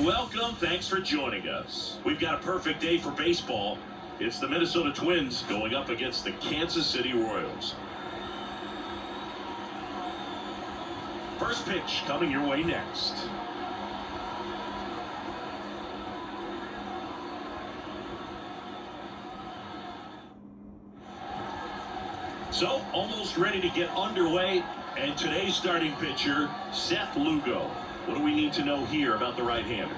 and welcome. Thanks for joining us. We've got a perfect day for baseball. It's the Minnesota Twins going up against the Kansas City Royals. First pitch coming your way next. So, almost ready to get underway. And today's starting pitcher, Seth Lugo. What do we need to know here about the right-hander?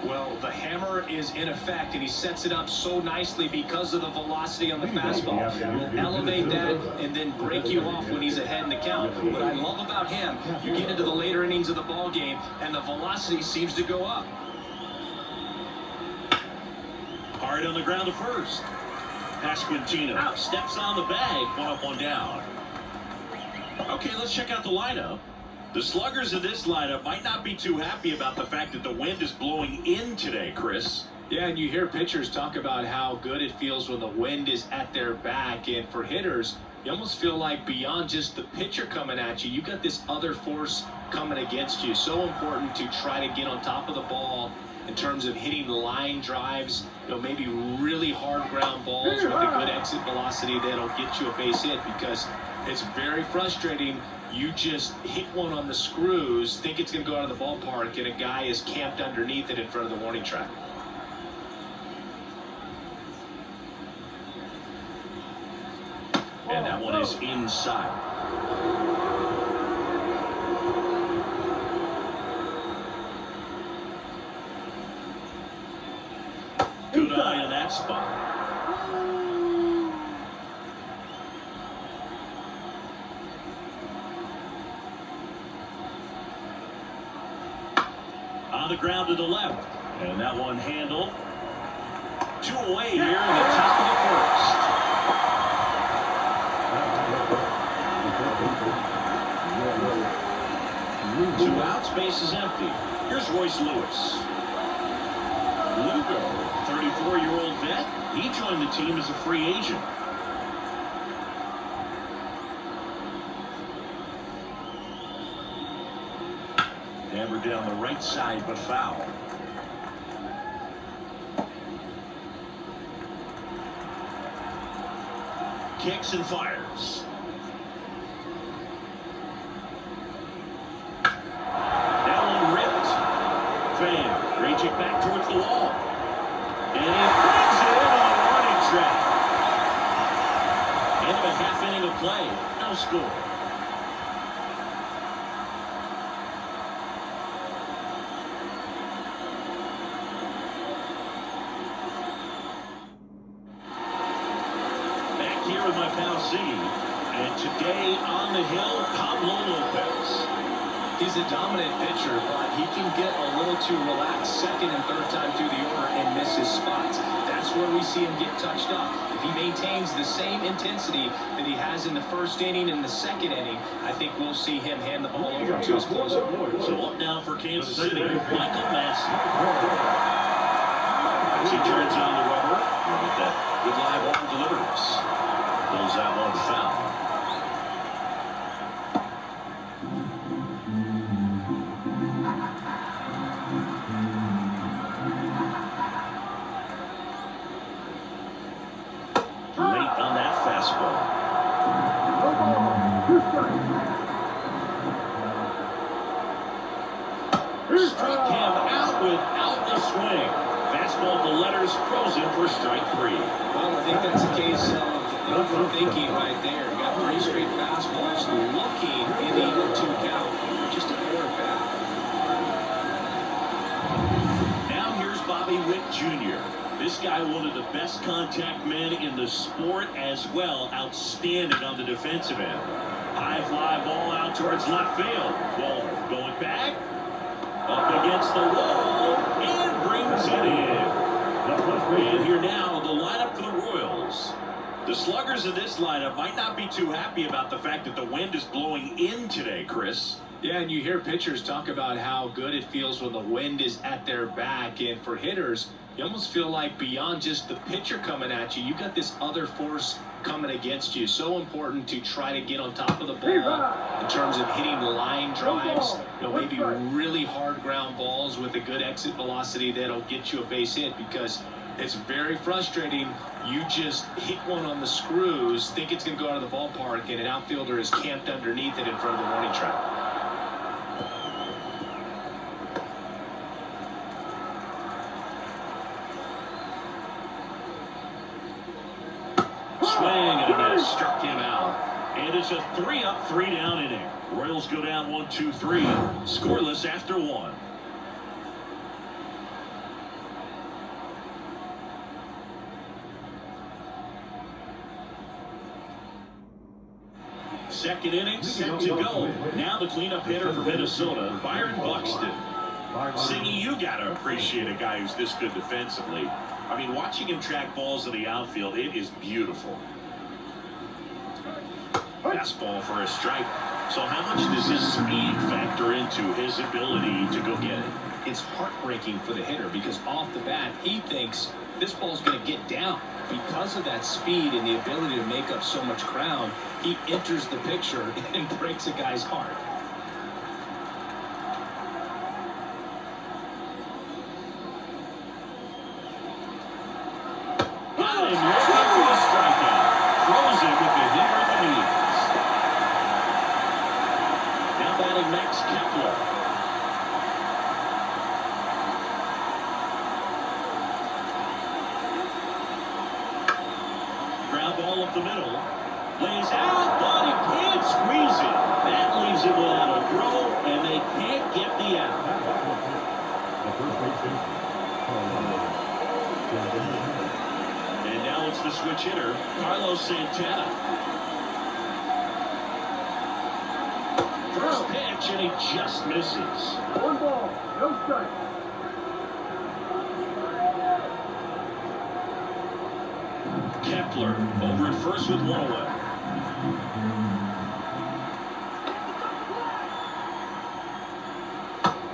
Well, the hammer is in effect, and he sets it up so nicely because of the velocity on the fastball. He'll elevate that and then break you off when he's ahead in the count. What I love about him, you get into the later innings of the ball game, and the velocity seems to go up. Hard on the ground to first. Pasquantino steps on the bag, one up, one down. Okay, let's check out the lineup. The sluggers in this lineup might not be too happy about the fact that the wind is blowing in today, Chris. Yeah, and you hear pitchers talk about how good it feels when the wind is at their back. And for hitters, you almost feel like beyond just the pitcher coming at you, you got this other force coming against you. So important to try to get on top of the ball in terms of hitting line drives, maybe really hard ground balls with a good exit velocity that'll get you a base hit, because it's very frustrating. You just hit one on the screws, think it's going to go out of the ballpark, and a guy is camped underneath it in front of the warning track. And that one is inside. Good eye on that spot. On the ground to the left. And that one handled. Two away here in the top of the first. Two outs, base is empty. Here's Royce Lewis. Lugo, 34-year-old vet. He joined the team as a free agent. Hammered down the right side, but foul. Kicks and fires. That one ripped. Fan reach it back towards the wall. And he brings it into the warning track. End of a half inning of play. No score. Here with my pal C, and today on the hill, Pablo Lopez. He's a dominant pitcher, but he can get a little too relaxed second and third time through the order and miss his spots. That's where we see him get touched up. If he maintains the same intensity that he has in the first inning and the second inning, I think we'll see him hand the ball over to his closer. So up now for Kansas City, Michael Massey. As he turns on the rubber, with that good live ball delivers. Pulls that one foul. Late on that fastball. Struck him out without a swing. Fastball to letters, frozen for strike three. Well, I think that's a case of thinking right there. You got three straight fastballs looking in the 0-2 count. Just a quarter back. Now here's Bobby Witt Jr. This guy, one of the best contact men in the sport as well. Outstanding on the defensive end. High fly ball out towards left field. Ball going back. Up against the wall. And brings it in. And here now, the lineup for the Royals. The sluggers in this lineup might not be too happy about the fact that the wind is blowing in today, Chris. Yeah, and you hear pitchers talk about how good it feels when the wind is at their back. And for hitters, you almost feel like beyond just the pitcher coming at you, you got this other force coming against you. So important to try to get on top of the ball in terms of hitting line drives, maybe really hard ground balls with a good exit velocity that'll get you a base hit, because it's very frustrating. You just hit one on the screws, think it's going to go out of the ballpark, and an outfielder is camped underneath it in front of the warning track. Swing and a miss, struck him out. And it's a 3-up, 3-down inning. Royals go down 1-2-3, scoreless after 1. Second inning set to go. Now the cleanup hitter for Minnesota, Byron Buxton. Singy, you got to appreciate a guy who's this good defensively. I mean, watching him track balls in the outfield, it is beautiful. Fastball for a strike. So how much does his speed factor into his ability to go get it? It's heartbreaking for the hitter, because off the bat, he thinks this ball's going to get down. Because of that speed and the ability to make up so much ground, he enters the picture and breaks a guy's heart. Got him looking for the strikeout. Throws it with the hitter at the knees. Now batting Max Kepler. Ground ball up the middle. Lays out, but he can't squeeze it. That leaves him without a throw, and they can't get the out. And now it's the switch hitter, Carlos Santana. First pitch, and he just misses. 1 ball, no strike. Kepler over at first with 1 away.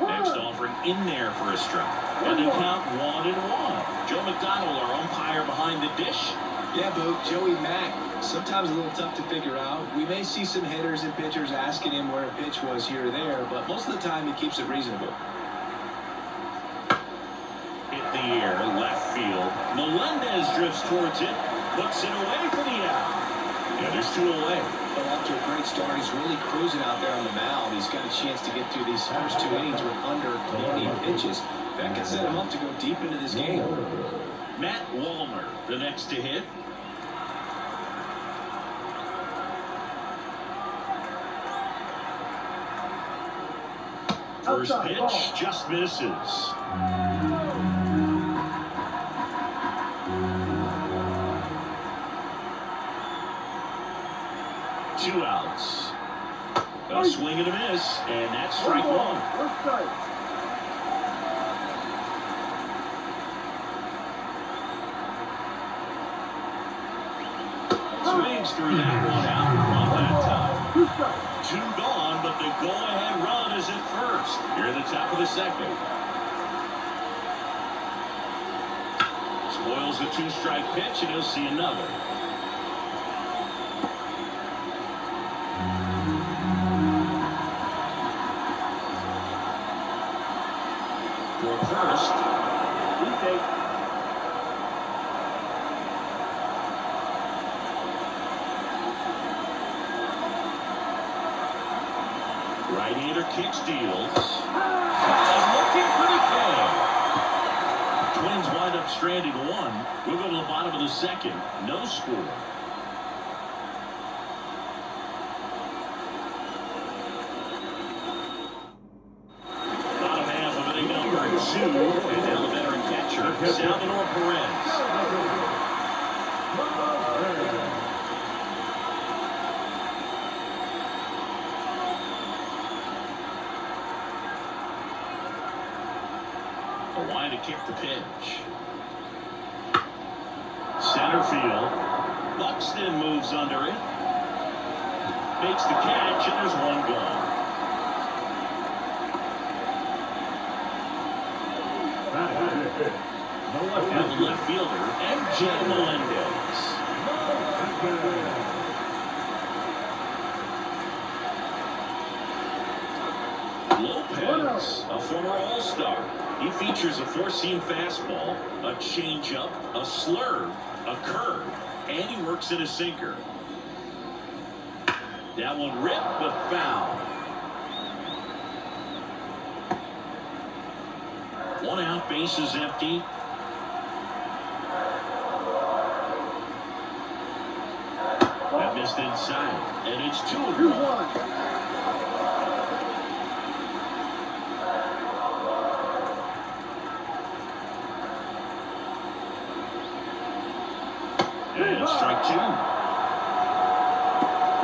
Next offering in there for a strike. And they count 1-1. Joe McDonald, our umpire behind the dish. Yeah, Bo, Joey Mack, sometimes a little tough to figure out. We may see some hitters and pitchers asking him where a pitch was here or there, but most of the time he keeps it reasonable. Hit the air, left field. Melendez drifts towards it. Puts it away for the out. Yeah, there's 2 away. But off to a great start. He's really cruising out there on the mound. He's got a chance to get through these first 2 innings with under 20 pitches. That can set him up to go deep into this game. Matt Wallner, the next to hit. First pitch just misses. Two outs. A swing and a miss, and that's strike 1. First strike. Swings through that one out in front that time. 2 strikes. 2 gone, but the go-ahead run is at first. Here at the top of the second. Spoils the 2-strike pitch, and he'll see another. For first. Retake. Right-hander kicks, deals. Looking pretty good. Twins wind up stranding 1. We'll go to the bottom of the second. No score. Bottom half of inning number 2. And now the veteran catcher, Salvador Perez. A line to kick the pitch. Center field. Buxton moves under it. Makes the catch, and there's 1 gone. Now the left fielder, MJ Melendez. Lopez, a former All-Star. He features a four-seam fastball, a changeup, a slurve, a curve, and he works in a sinker. That one ripped, but foul. One out, base is empty. That missed inside, and it's 2-1. And strike 2.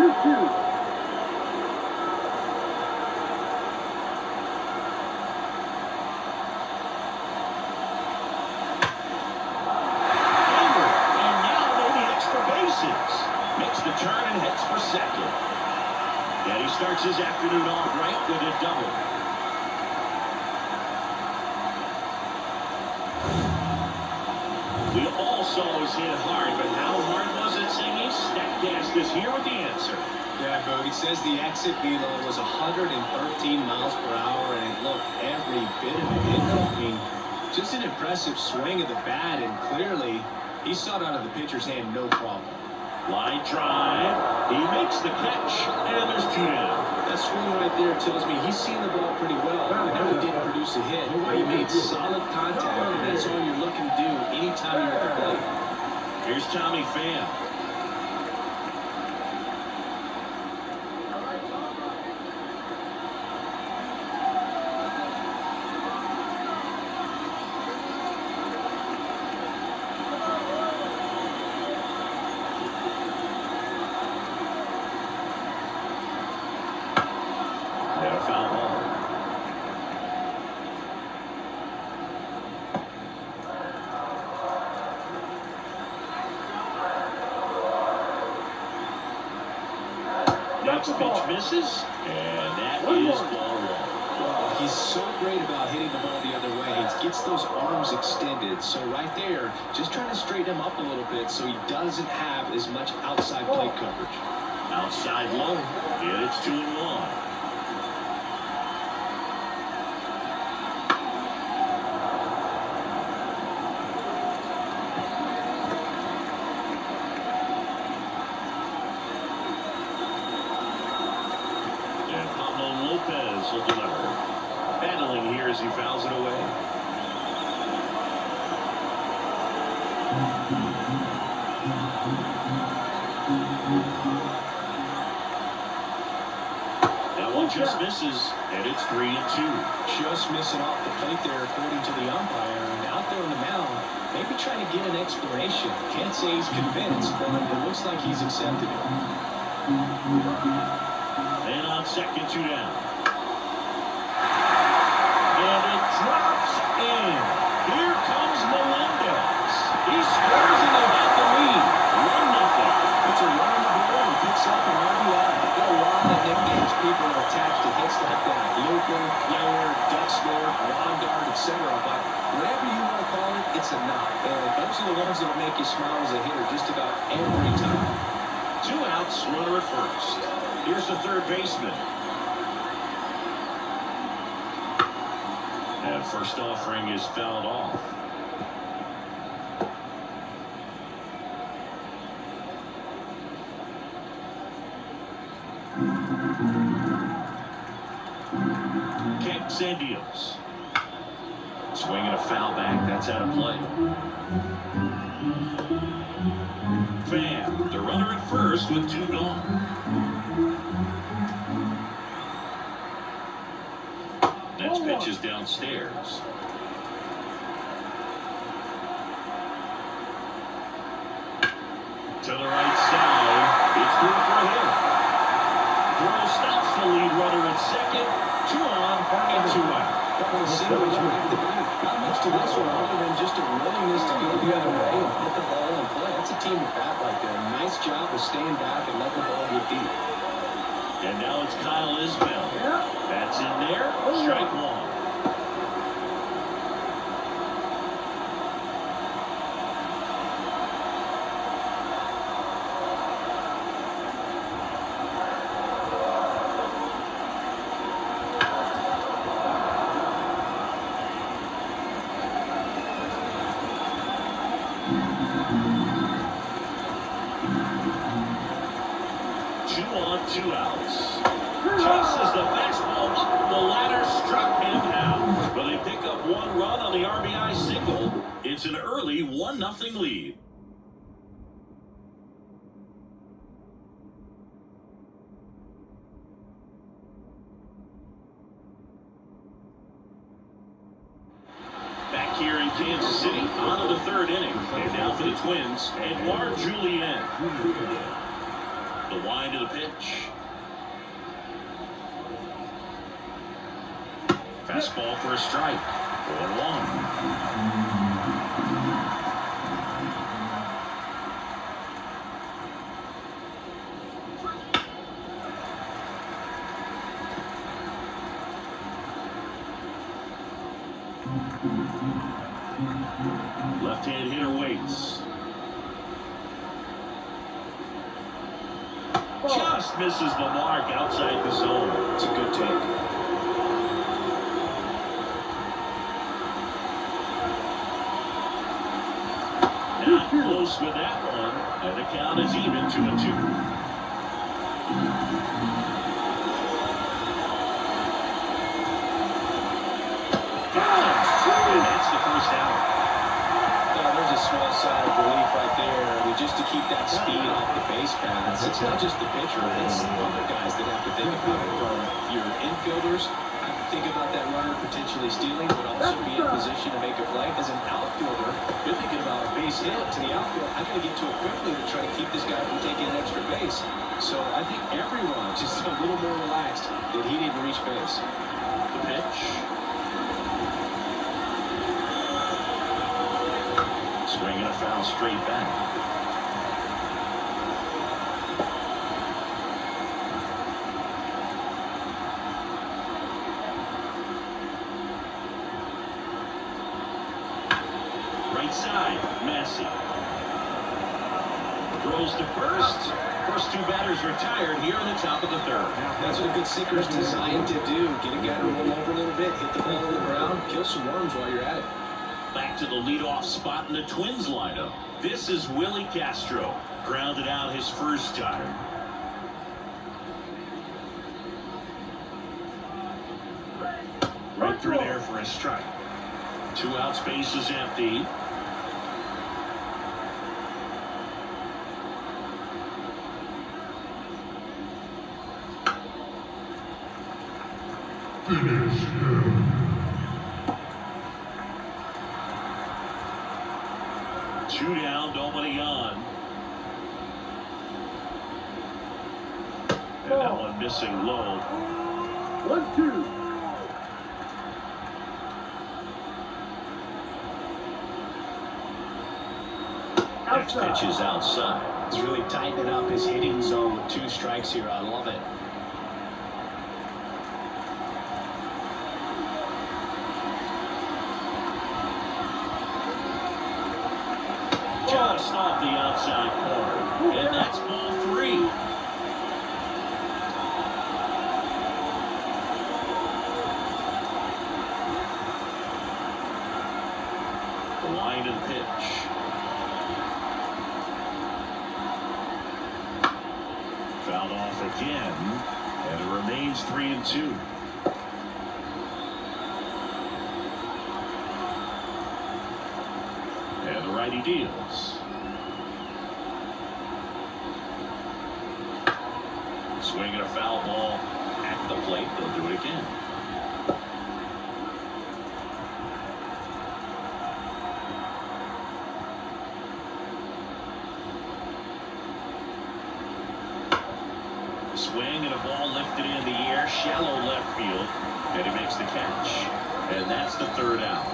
2-2. Makes the turn and heads for second. And he starts his afternoon off right with a double. We all saw it was hit hard, but how hard was it, Singy? Statcast is here with the answer. Yeah, Bogey says the exit velo was 113 miles per hour, and it looked every bit of it. I mean, just an impressive swing of the bat, and clearly he saw it out of the pitcher's hand no problem. Line drive. He makes the catch, and there's 2 down. That swing right there tells me he's seen the ball pretty well. I know he didn't produce a hit, but he made solid contact, and that's all you're looking to do anytime you're at the plate. Here's Tommy Pham. Foul ball. Next pitch misses, and that is ball 1. He's so great about hitting the ball the other way. He gets those arms extended. So right there, just trying to straighten him up a little bit so he doesn't have as much outside plate coverage. Outside low, and it's 2-1. Lopez will deliver. Battling here as he fouls it away. That one just misses, and it's 3-2. Just missing off the plate there, according to the umpire. And out there on the mound, maybe trying to get an explanation. Can't say he's convinced, but it looks like he's accepted it. And on second, 2 down. And it drops in. Here comes Melendez. He scores and they have the lead. 1-0. It's a run on the board and picks up an RBI. There are a lot of nicknames people are attached to hits like that. Looper, Flair, Duck Snort, Lawn Dart, etc. But whatever you want to call it, it's a knock. And those are the ones that will make you smile as a hitter just about every time. 2 outs, runner at first. Here's the third baseman. And first offering is fouled off. Kicks and deals. Swinging a foul back. That's out of play. Pham, the runner at first with 2 gone. Next pitch is downstairs. To the right side. It's through for a hit. Throw stops the lead runner at second. 2 on and 2 out. Couple of singles right at the plate. Not much to this one other than just a willingness to go the other way and hit the ball and play. That's a team of bat right there. Nice job of staying back and letting the ball get deep. And now it's Kyle Isbell. That's in there. Strike 1. It's an early 1-0 lead. Back here in Kansas City, on to the third inning. And now for the Twins, Edouard Julien. The wind of the pitch. Fastball for a strike. 4-1. Left-hand hitter waits. Just misses the mark outside the zone. It's a good take. Not close with that one, and the count is even 2-2. And that's the first out. There's a small sigh of relief right there. I mean, just to keep that speed off the base paths. It's not just the pitcher, it's other guys that have to think about it. From your infielders, have to think about that runner potentially stealing, but also be in position to make a play. As an outfielder, you're thinking about a base hit to the outfield. I got to get to it quickly to try to keep this guy from taking an extra base. So I think everyone just a little more relaxed that he didn't reach base. The pitch. Swinging a foul straight back. Right side, Massey. Throws to first. First two batters retired here in the top of the third. That's what a good sinker is designed to do. Get a guy to roll over a little bit, hit the ball on the ground, kill some worms while you're at it. Back to the leadoff spot in the Twins lineup. This is Willie Castro. Grounded out his first time. Right through there for a strike. 2 outs, base is empty. Two down, nobody on. And that one missing low. 1-2. Next pitch is outside. He's really tightening up his hitting zone with 2 strikes here. I love it. Just off the outside corner. And that's ball 3. The line and pitch. Fouled off again. And it remains 3-2. And the righty deals. Swinging a foul ball at the plate. They'll do it again. Swing and a ball lifted in the air, shallow left field, and he makes the catch. And that's the third out.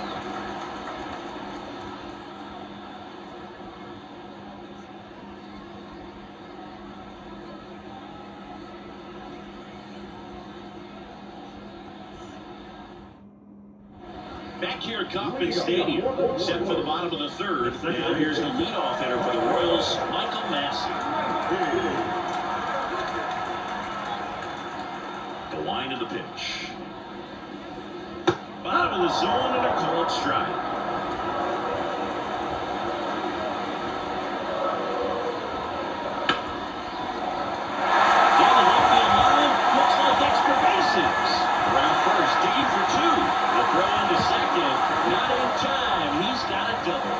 Back here at Kauffman Stadium, set for the bottom of the third. Now here's the leadoff hitter for the Royals, Michael Massey. The line of the pitch. Bottom of the zone and a called strike. Down the left field line, looks like extra bases. Around first, digging for 2. The throw into second, not in time. He's got a double.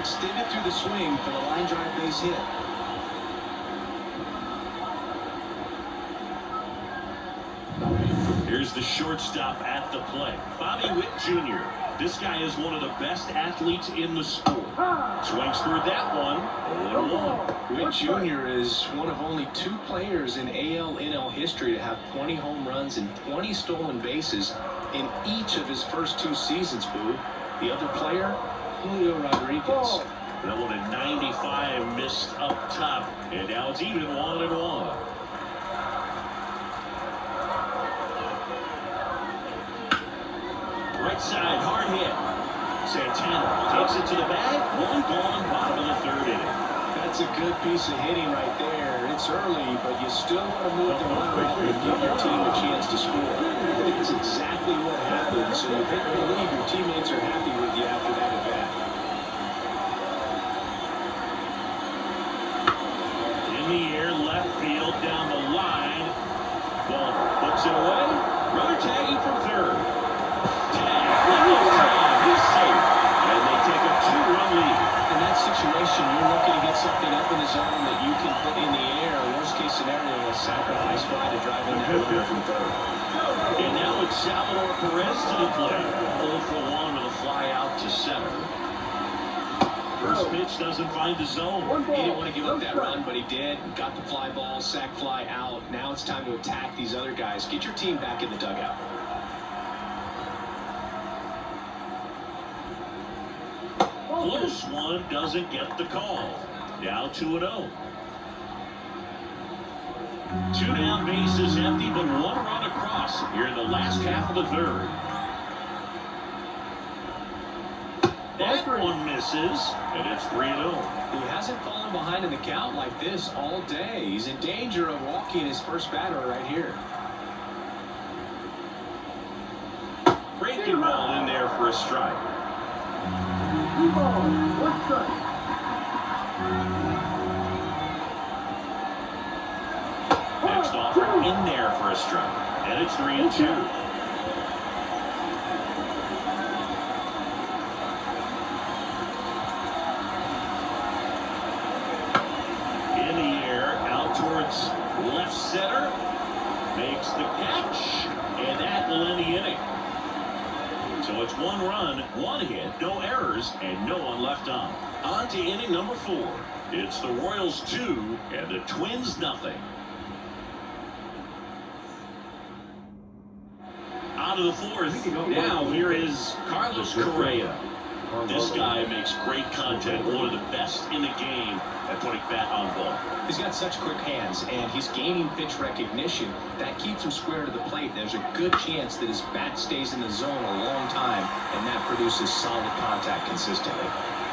extended through the swing for the line drive base hit. Here's the shortstop at the plate, Bobby Witt Jr. This guy is one of the best athletes in the sport. Swings through that one. 0-1. Witt Jr. is one of only 2 players in AL/NL history to have 20 home runs and 20 stolen bases in each of his first 2 seasons, Boo. The other player, Julio Rodriguez. That one at 95 missed up top, and now it's even 1-1. Right side, hard hit. Santana takes it to the bag. 1 gone, bottom of the 3rd inning. That's a good piece of hitting right there. It's early, but you still want to move the runner up and give your team a chance to score. I think it's exactly what happened, so you better believe your teammates are happy with you after that at bat. In the air, left field, down the line. Ball puts it away. Runner tagging from 3rd. He's safe, and they take a 2-run lead. In that situation, you're looking to get something up in the zone that you can put in the air. Worst case scenario, a sacrifice fly to drive in that runner from 3rd. And now it's Salvador Perez to the plate. 0-for-1 with a fly out to center. First pitch doesn't find the zone. He didn't want to give up that run, but he did. Got the fly ball, sac fly out. Now it's time to attack these other guys. Get your team back in the dugout. Close one, doesn't get the call. Now 2-0. 2 down, bases empty, but 1 run across here in the last half of the 3rd. That one misses, and it's 3-0. He hasn't fallen behind in the count like this all day. He's in danger of walking his first batter right here. Breaking ball in there for a strike. Next offer in there for a strike, and it's 3-2. In the air, out towards left center, makes the catch, and that will end the inning. So it's 1 run, 1 hit, no errors, and no one left on. On to inning number 4. It's the Royals 2 and the Twins nothing. Out of the 4th. Now here is Carlos Correa. This guy makes great contact, one of the best in the game at putting bat on ball. He's got such quick hands, and he's gaining pitch recognition. That keeps him square to the plate. There's a good chance that his bat stays in the zone a long time, and that produces solid contact consistently.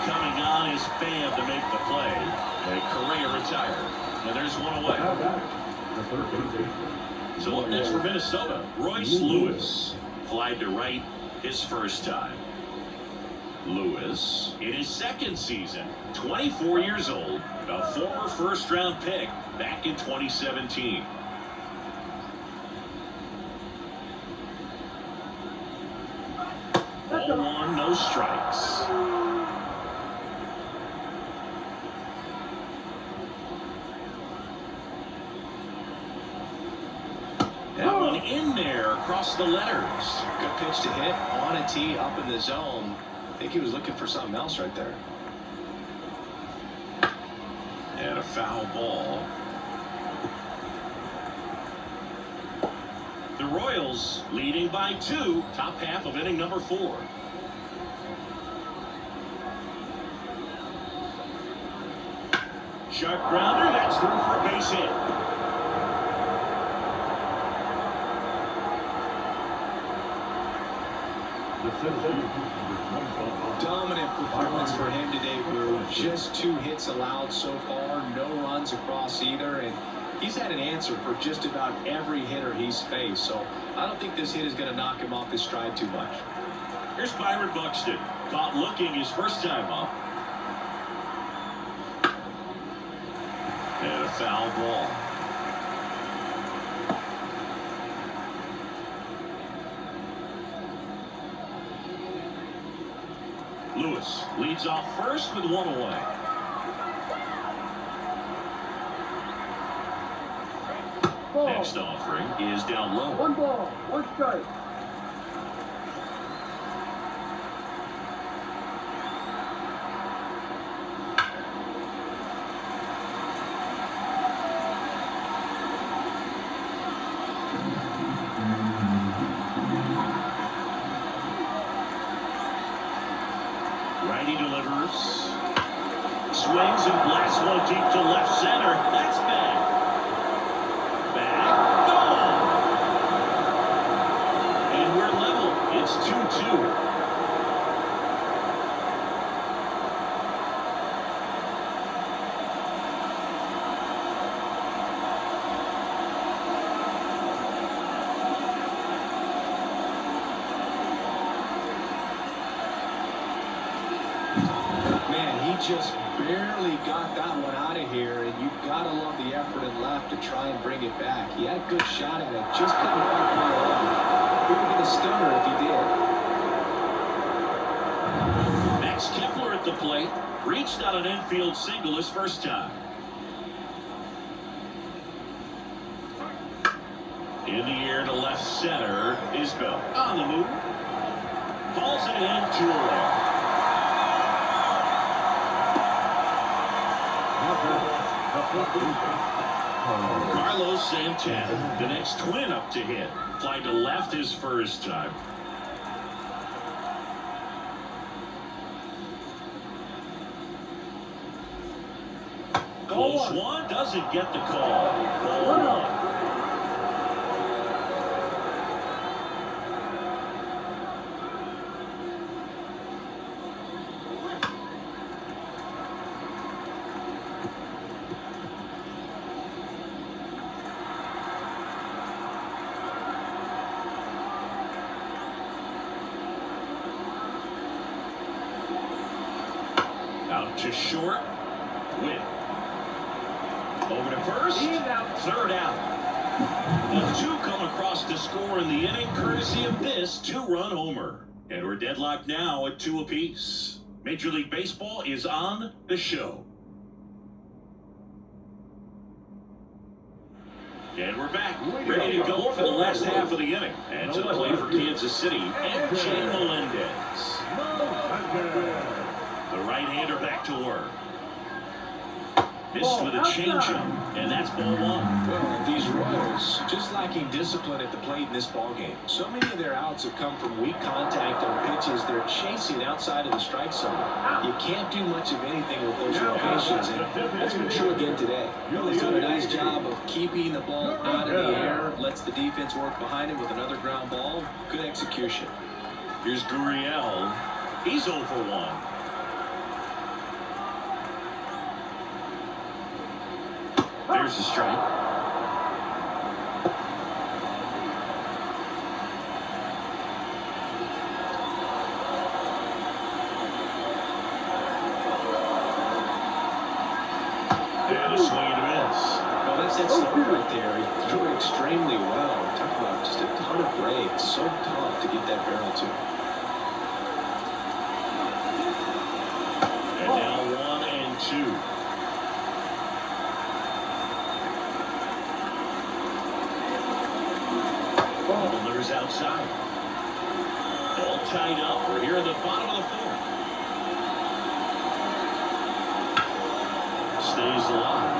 Coming on is Pham to make the play. And Correa retired. And there's 1 away. So up next for Minnesota, Royce Lewis. Flied to right his first time. Lewis, in his 2nd season, 24 years old, a former first-round pick back in 2017. Ball 1, no strikes. That one in there across the letters. Good pitch to hit on a tee up in the zone. I think he was looking for something else right there. And a foul ball. The Royals leading by 2, top half of inning number 4. Sharp grounder, that's through for a base hit. Dominant performance for him today, Boo. Just 2 hits allowed so far, no runs across either, and he's had an answer for just about every hitter he's faced, so I don't think this hit is going to knock him off his stride too much. Here's Byron Buxton, caught looking his first time up. And a foul ball. Lewis leads off first with one away. Ball. Next offering is down low. 1 ball, 1 strike. Righty delivers. Swings and blasts one deep to left center. That's back. Back. Gone. And we're level. It's 2-2. Just barely got that one out of here, and you've got to love the effort and left to try and bring it back. He had a good shot at it, just couldn't quite pull it off. He would get a stunner if he did. Max Kepler at the plate. Reached out an infield single his first time. In the air to left center is Bell. On the move. Calls it in 2 away. Carlos Santana, the next twin up to hit. Fly to left his first time. Cole Swan doesn't get the call. Ball 1. Out to short. Win. Over to first. Third out. The 2 come across to score in the inning, courtesy of this 2-run homer. And we're deadlocked now at 2 apiece. Major League Baseball is on the show. And we're back, ready to go for the last half of the inning. And to the plate for Kansas City, MJ Melendez. The right-hander back to work. Missed with a changeup, and that's ball 1. Well, these Royals just lacking discipline at the plate in this ballgame. So many of their outs have come from weak contact on pitches they're chasing outside of the strike zone. You can't do much of anything with those locations, and that's been true again today. He's done a nice job of keeping the ball out of the air, lets the defense work behind him with another ground ball. Good execution. Here's Gurriel. He's 0 for 1. There's a strike. And a swing and a miss. Well, that's that stuff right there. He threw it extremely well. Talk about just a ton of breaks. So tough to get that barrel to. And now 1 and 2. Ballers outside. All tied up. We're here in the bottom of the 4th. Stays alive.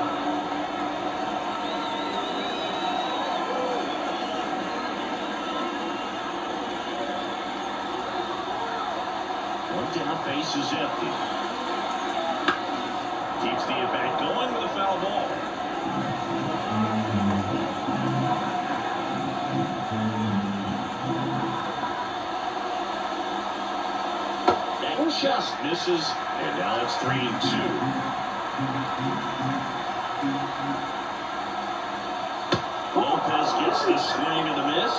One down, base is empty. Keeps the at-bat going with a foul ball. Just misses, and now it's 3 and 2. Lopez gets the swing and the miss.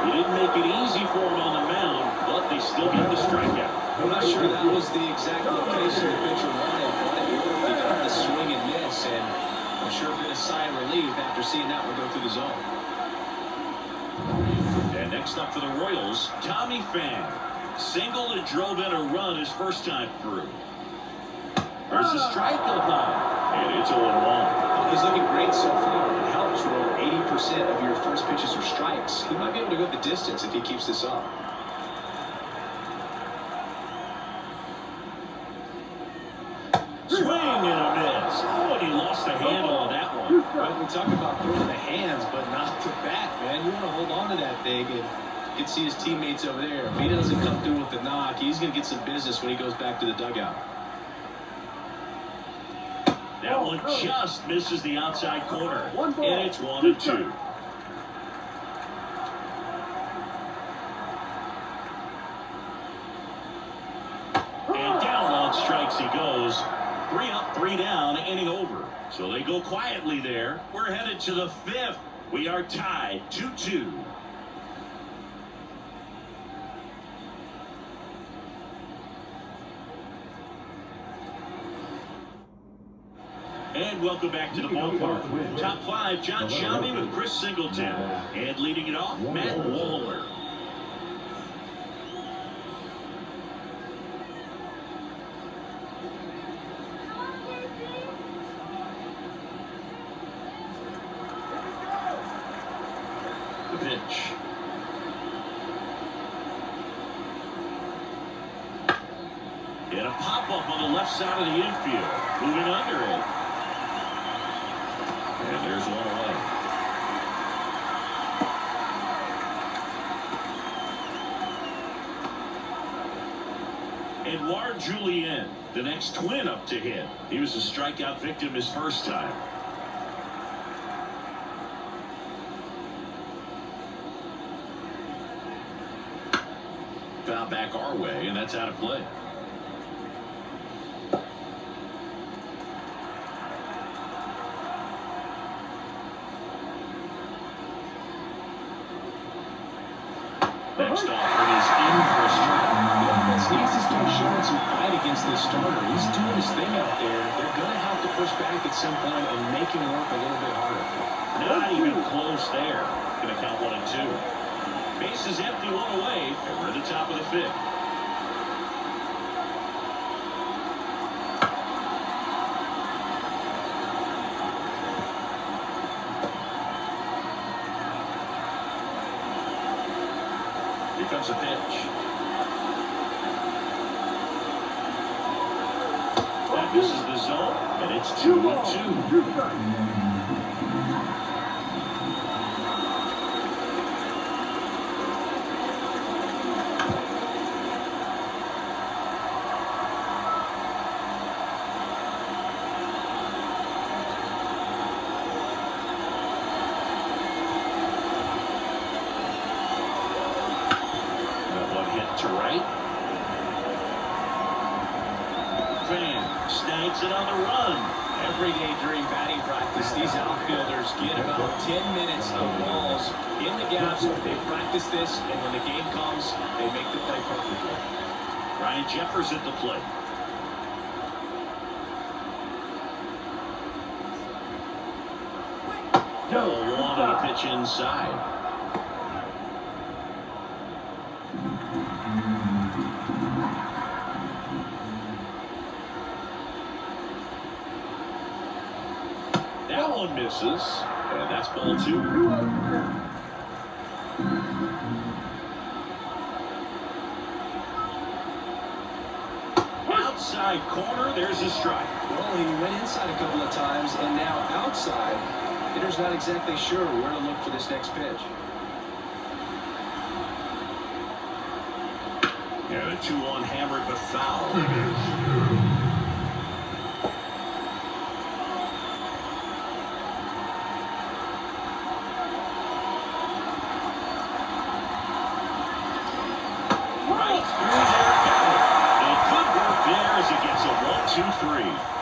He didn't make it easy for him on the mound, but they still get the strikeout. I'm not sure that was the exact location the pitcher wanted, but it would have got the swing and miss, and I'm sure a bit of sigh of relief after seeing that one go through the zone. And next up for the Royals, Tommy Pham. Singled and drove in a run his first time through. There's a strike high, and it's 0-1. He's looking great so far. It helps when 80% of your first pitches are strikes. He might be able to go the distance if he keeps this up. Swing and a miss. Oh, and he lost the handle on that one. Well, we talk about throwing the hands, but not the bat, man. You want to hold on to that thing, and you can see his teammates over there. If he doesn't come through with the knock, he's going to get some business when he goes back to the dugout. That one just misses the outside corner, and it's 1-2. And down on strikes he goes. 3 up, 3 down, inning over. So they go quietly there. We're headed to the 5th. We are tied 2-2. And welcome back to the ballpark. Top 5, John Shammy with Chris Singleton. And leading it off, Matt Waller. The pitch. And a pop-up on the left side of the infield. Moving under it. And there's one away. Edouard Julien, the next twin up to hit. He was a strikeout victim his first time. Foul back our way, and that's out of play. Next offering is in for a strike. The offense needs to start showing some fight against this starter. He's doing his thing out there. They're going to have to push back at some point and make him work a little bit harder. Not even close there. Going to count 1 and 2. Base is empty, 1 away, and we're at the top of the 5th. Here comes a pitch. That misses the zone, and it's 2-2. To right. Van snags it on the run. Every day during batting practice, these outfielders get about 10 minutes of balls in the gaps. They practice this, and when the game comes, they make the play perfectly. Ryan Jeffers at the plate. No, wanted a pitch inside. That one misses, and that's ball 2. Outside corner, there's a strike. Well, he went inside a couple of times, and now outside. Hitter's not exactly sure where to look for this next pitch. And a 2-1 hammered but foul.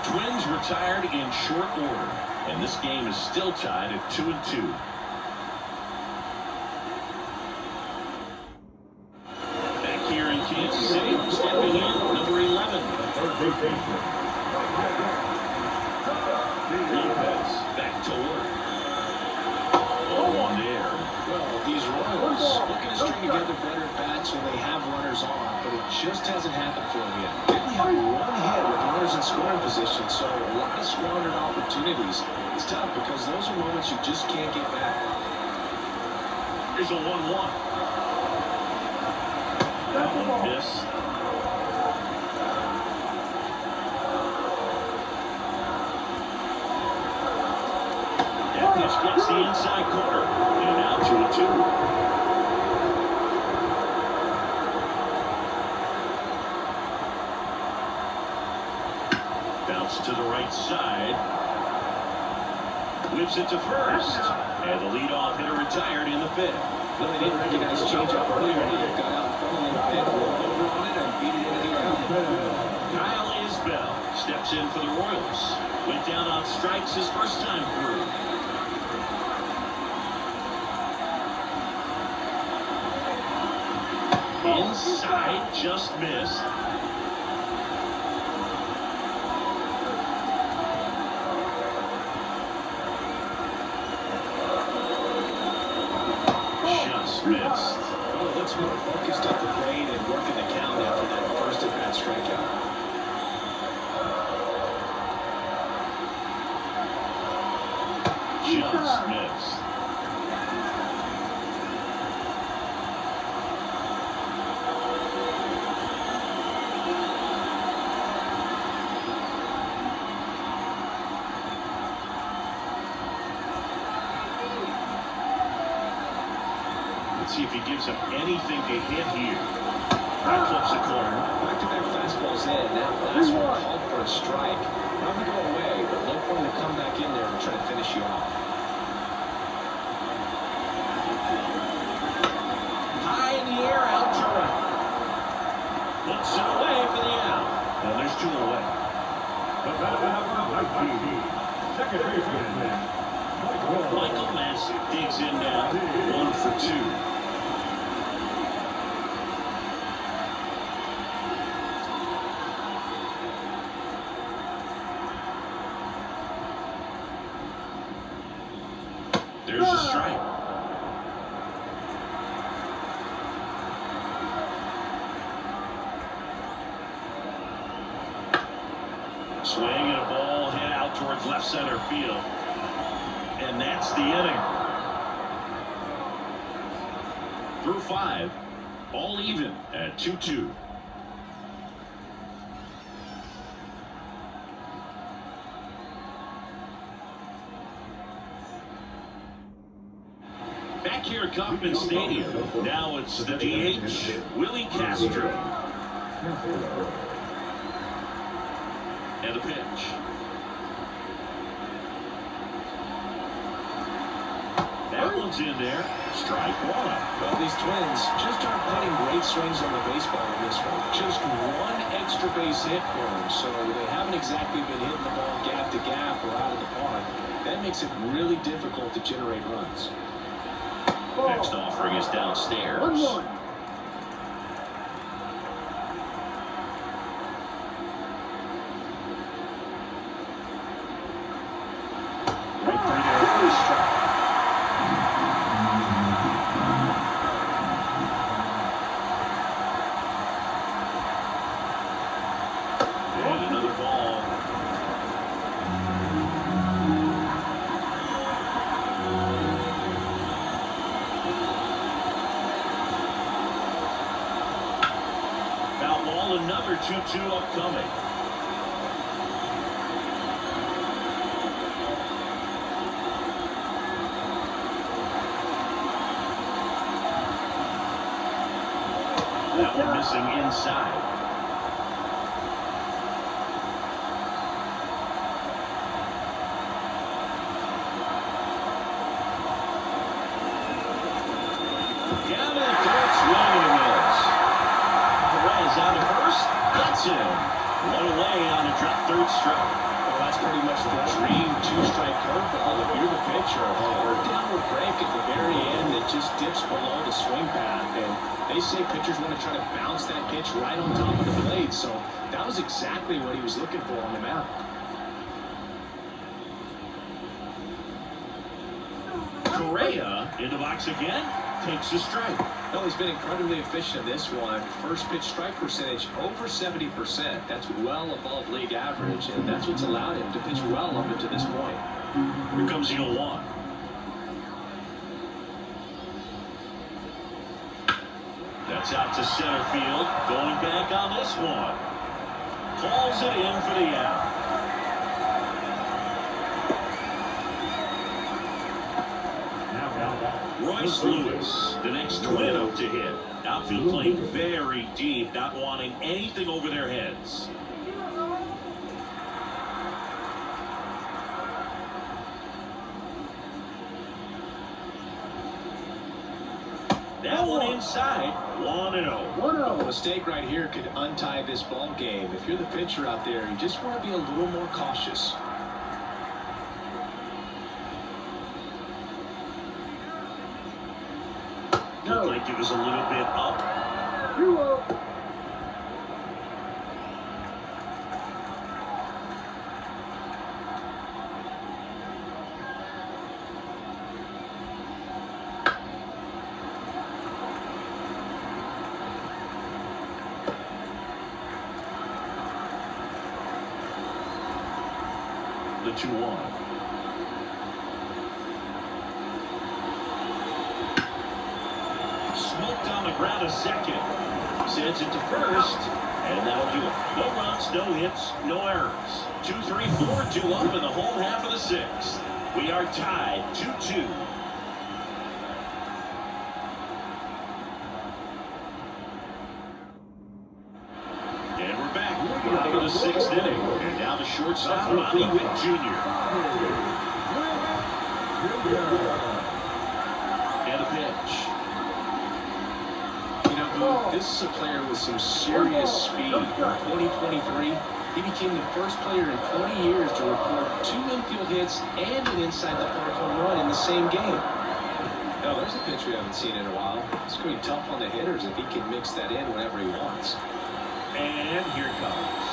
Twins retired in short order, and this game is still tied at 2-2. Back here in Kansas City, stepping in, number 11. Lopez back to work. 0-1 there. Well, these Royals looking to string together better bats when they have runners on, but it just hasn't happened for him yet. They only have one hit with runners in scoring position, so a lot of squandered opportunities. It's tough because those are moments you just can't get back. Here's a 1-1. That one missed. That pitch gets the inside corner. And out to a 2. Bounce to the right side. Whips it to first. And the leadoff hitter retired in the 5th. Well, they didn't recognize the changeup earlier, and they got out in front a little bit, rolled over on it, and beat it into the ground. Kyle Isbell steps in for the Royals. Went down on strikes his first time through. Inside, just missed. Just missed. Well, it looks more focused at the plate and working the count after that first at-bat strikeout. Just missed. Let's see if he gives up anything to hit here. That flips a corner. Back-to-back fastballs in. That last one called for a strike. Probably go away, but look for him to come back in there and try to finish you off. High in the air, out to right. Puts it away for the out. And there's 2 away. Second baseman. Michael Massey digs in now. 1 for 2. There's a strike. Swing and a ball hit out towards left center field. And that's the inning. Through 5, all even at 2-2. Back here at Kauffman Stadium, now it's the DH, Willie Castro. And the pitch. That one's in there. Strike 1. Well, these Twins just aren't putting great swings on the baseball in this one. Just one extra base hit for them, so they haven't exactly been hitting the ball gap to gap or out of the park. That makes it really difficult to generate runs. Next offering is downstairs. 1-1. Right through there for a strike. And another ball. Foul ball, another 2-2 upcoming. That one missing inside. Down to the third, swing and a miss. Perez out at first, that's in. One away on a drop third strike. Well, that's pretty much the dream two-strike curveball if you're the pitcher. Or downward break at the very end that just dips below the swing path. And they say pitchers want to try to bounce that pitch right on top of the blade. So that was exactly what he was looking for on the mound. Correa in the box again. takes a strike. Well, he's been incredibly efficient in this one. First pitch strike percentage over 70%. That's well above league average, and that's what's allowed him to pitch well up until this point. Here comes the 0-1. That's out to center field. Going back on this one. Calls it in for the out. Royce Lewis, the next twin up to hit. Outfield playing very deep, not wanting anything over their heads. That one inside, 1-0. A mistake right here could untie this ball game. If you're the pitcher out there, you just want to be a little more cautious. Looked like it was a little bit up. 2-0. The 2-1. Smoked on the ground a second. Sends it to first, and that'll do it. No runs, no hits, no errors. 2, 3, 4, 2 up in the whole half of the sixth. We are tied 2-2. And we're back. We're into the sixth inning. And now the shortstop, Bobby Witt Jr. And a pitch. This is a player with some serious speed. In 2023, he became the first player in 20 years to record 2 infield hits and an inside-the-park home run in the same game. Now, there's a pitch we haven't seen in a while. It's going to be tough on the hitters if he can mix that in whenever he wants. And here it comes.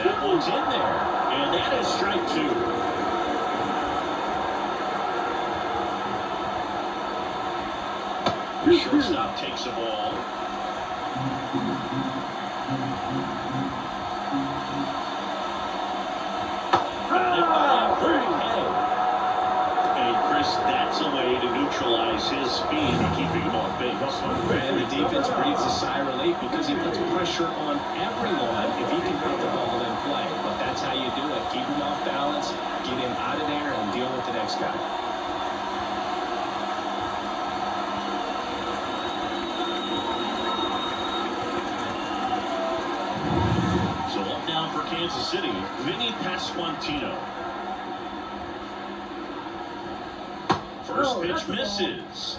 That one's in there. And that is strike 2. The shortstop takes the ball. Got it by for a head. And Chris, that's a way to neutralize his speed and keeping him off base. And the defense breathes a sigh of relief because he puts pressure on everyone if he can put the ball in play. But that's how you do it. Keep him off balance, get him out of there, and deal with the next guy. For Kansas City, Vinny Pasquantino. First pitch misses.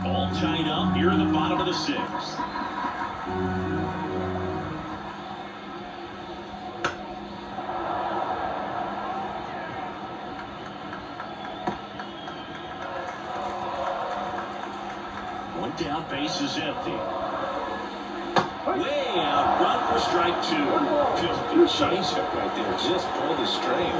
All tied up here in the bottom of the sixth. One down, base is empty. Way out front for strike 2. Just a changeup right there. Just pulled the string.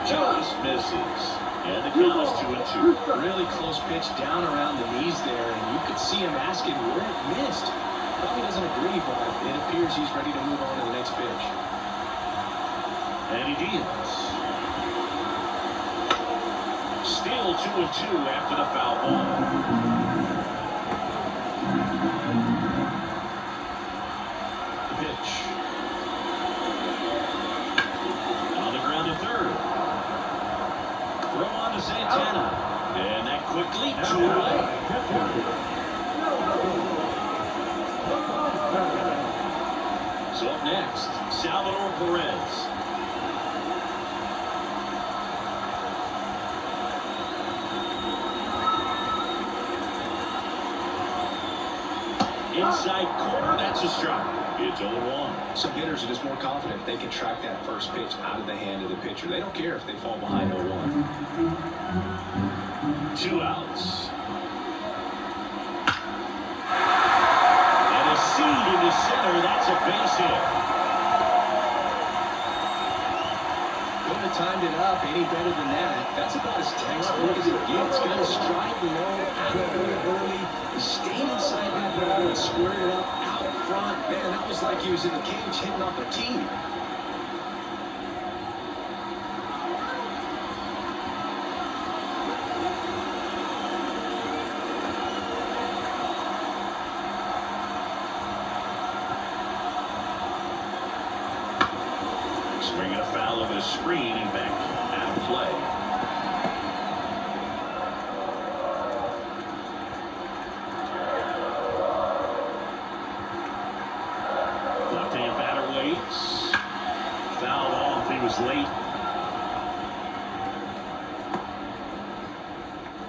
Just misses. And the count is 2-2. Really close pitch down around the knees there, and you could see him asking where it missed. Probably doesn't agree, but it appears he's ready to move on to the next pitch. And he deals. Still 2-2 after the foul ball. The pitch. On the ground to third. Throw on to Santana. And that quickly 2 away. So up next, Salvador Perez. Inside corner, that's a strike. It's 0-1. Some hitters are just more confident if they can track that first pitch out of the hand of the pitcher. They don't care if they fall behind 0-1. 2 outs. And a seed in the center, that's a base hit. about as textbook as it gets. Got his strike low, out of there early. He stayed inside that ball and squared it up out front. Man, that was like he was in the cage hitting off a tee. Swinging a foul over the screen and back out of play. Left-hand batter waits. Fouled off. He was late.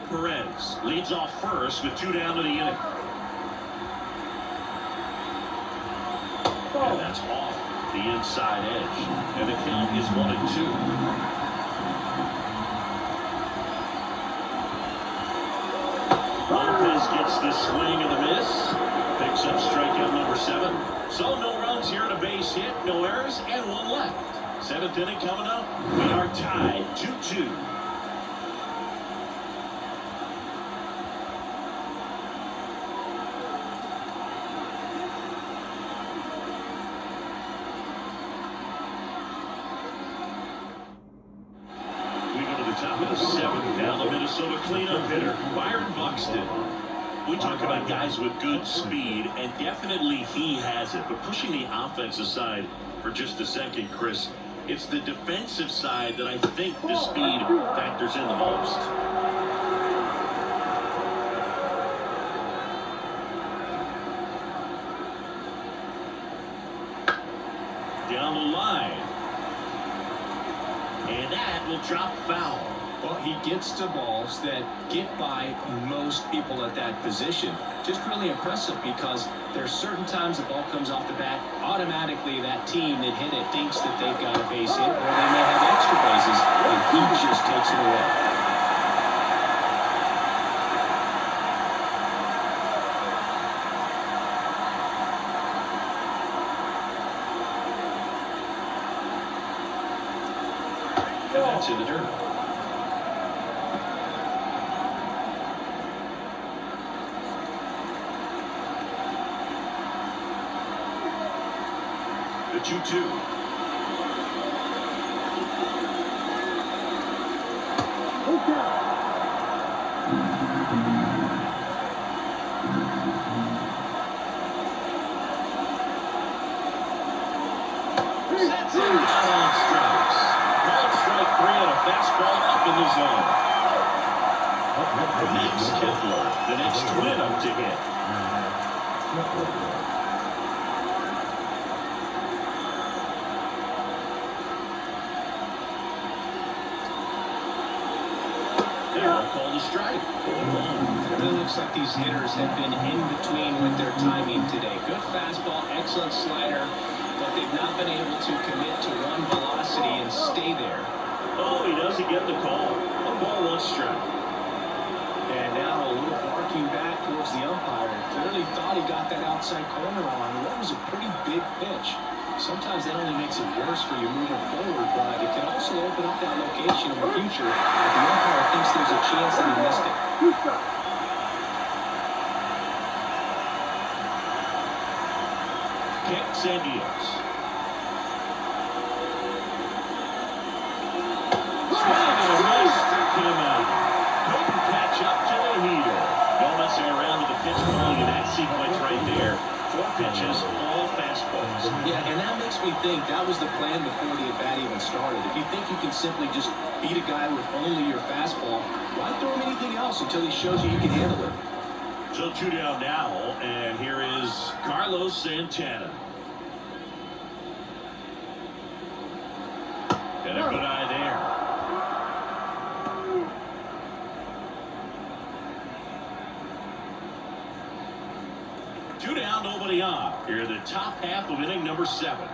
Perez leads off first with 2 down to the inning. And that's off the inside edge, and the count is 1-2. Lopez gets the swing and the miss, picks up strikeout number 7. So no runs here, and a base hit, no errors, and 1 left. 7th inning coming up. We are tied 2-2. Top of the 7th, now the Minnesota cleanup hitter, Byron Buxton. We talk about guys with good speed, and definitely he has it. But pushing the offensive side for just a second, Chris, it's the defensive side that I think the speed factors in the most. Down the line. And that will drop foul. Well, he gets to balls that get by most people at that position. Just really impressive because there's certain times the ball comes off the bat, automatically that team that hit it thinks that they've got a base hit, or they may have extra bases, and he just takes it away. To the dirt. The 2-2. Sets it out on strikes. Called strike 3 on a fastball up in the zone. Next Kepler, the next twin up to hit. They'll call the strike. It really looks like these hitters have been in between with their timing today. Good fastball, excellent slider, but they've not been able to commit to one velocity and stay there. Oh, he doesn't get the call. 1 ball, 1 strike. And now a little barking back towards the umpire. Clearly thought he got that outside corner on. What was a pretty big pitch. Sometimes that only makes it worse for you moving forward, but it can also open up that location in the future if the umpire thinks there's a chance that he missed it. Kicks and deals. Swing and a miss. Him out. Couldn't catch up to the heater. No messing around with the pitch calling in that sequence right there. 4 pitches, all fastballs. Yeah, and that makes me think that was the plan before the at-bat even started. If you think you can simply just beat a guy with only your fastball, why throw him anything else until he shows you can handle it? So 2 down now, and here is Carlos Santana. And a good eye there. Two down, nobody on. Here in the top half of inning number 7.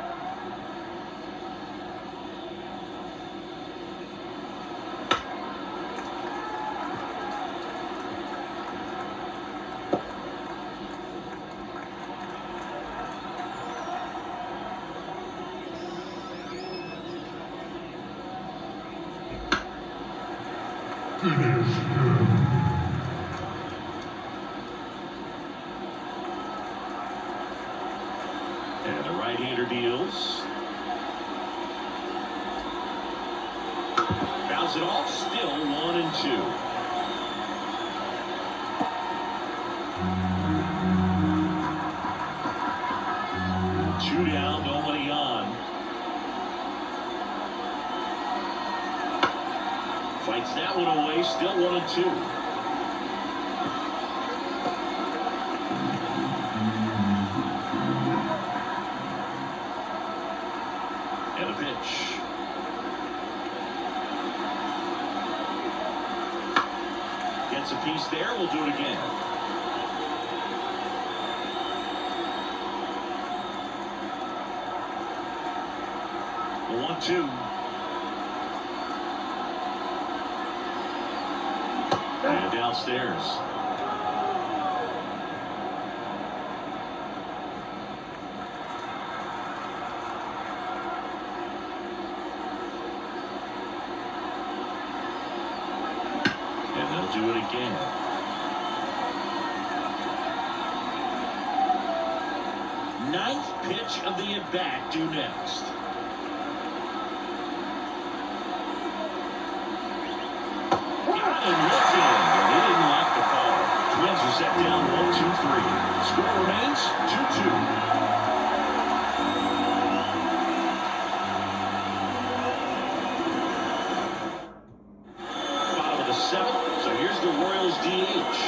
And the right-hander deals. Bounce it off, still 1-2. Two down, nobody on. Fights that one away, still 1-2. And a pitch. Gets a piece there, we'll do it again. The 1-2. And downstairs. And they'll do it again. Ninth pitch of the at-bat due next. Got him looking, and he didn't like the call. Twins are set down 1-2-3. Score remains 2-2. Bottom of the seventh, so here's the Royals DH,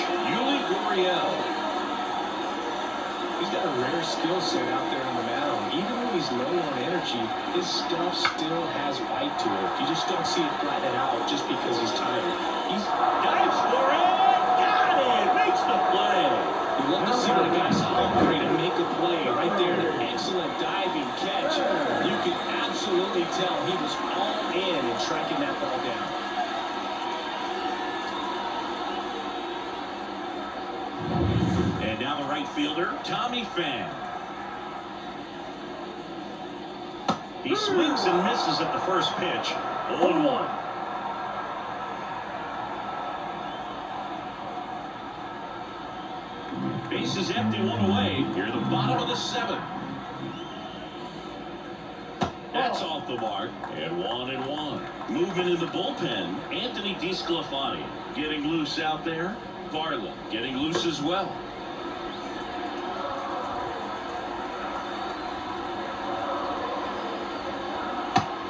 He's got a rare skill set out there on the mound. Even when he's low on energy, his stuff still has bite to it. You just don't see it flatten out just because he's tired. He's dives for it, got it, makes the play. You love to see when a guy's hungry to make a play. Right there, an excellent diving catch. You can absolutely tell he was all in tracking that ball down. And now the right fielder, Tommy Pham. He swings and misses at the first pitch. 0-1. Base is empty, one away. Near the bottom of the seventh. That's off the mark. And 1-1. Movement in the bullpen. Anthony DeSclafani getting loose out there. Barlow getting loose as well.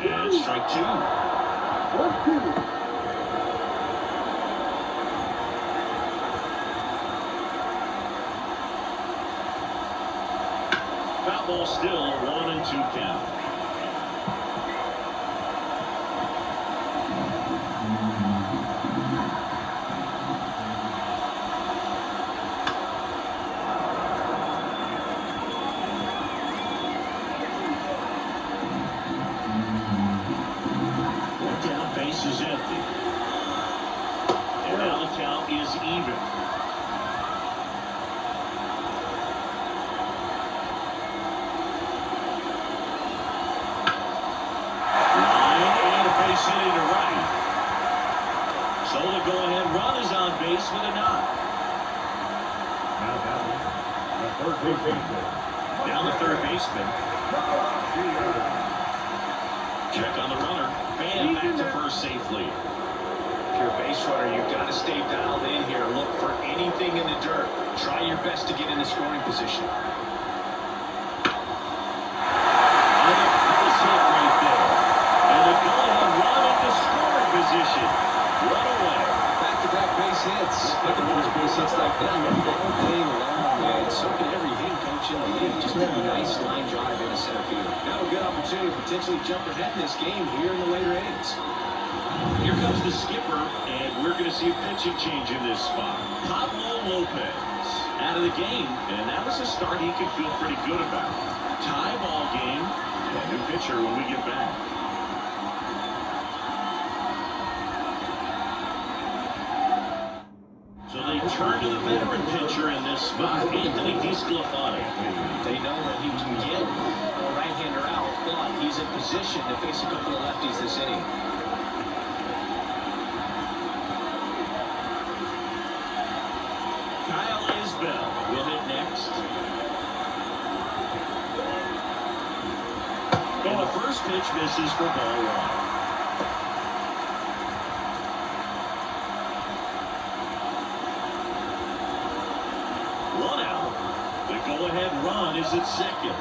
And strike two. Foul ball still, 1-2 count. Is empty. And now the count is even. Line and a base hit into right. So the go-ahead run is on base with a knock. Now the third base baseman. Down the third baseman. Check on the runner. Pham back to first safely. If you're a base runner, you've got to stay dialed in here. Look for anything in the dirt. Try your best to get in the scoring position. And a base hit right there. And the go-ahead run into scoring position. Run away. Back-to-back base hits. Look at those base hits like that all day long, man. So can every hitting coach in the league. Just a nice line drive into center field. Now a good opportunity to potentially jump ahead in this game here in the later innings. Here comes the skipper, and we're going to see a pitching change in this spot. Pablo Lopez out of the game, and that was a start he could feel pretty good about. Tie ball game, and new pitcher when we get back. So they turn to the veteran pitcher in this spot, Anthony DeSclafani. They know that he can get a right-hander out, but he's in position to face a couple of lefties this inning. Bell will hit next. And the first pitch misses for ball one. One out. The go-ahead run is at second.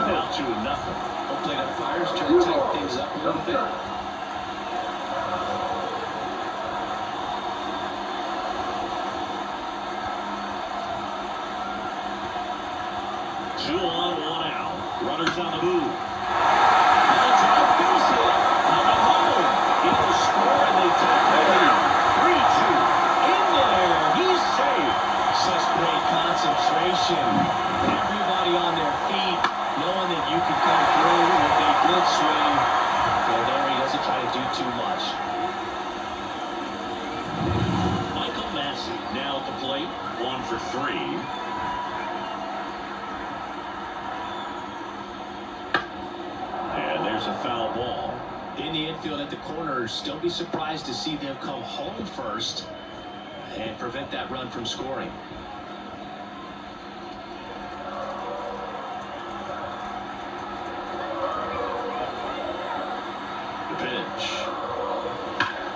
Now 2-0. Home plate umpires trying to tighten things up a little bit. Two on, one out. Runners on the move. Line drive, base hit. Coming home. It'll score, and they take the lead. 3-2. In there. He's safe. Such great concentration. Everybody on their feet, knowing that you could come through with a good swing. And there he doesn't try to do too much. Michael Massey now at the plate. 1 for 3. A foul ball. In the infield at the corners, don't be surprised to see them come home first and prevent that run from scoring. The pitch.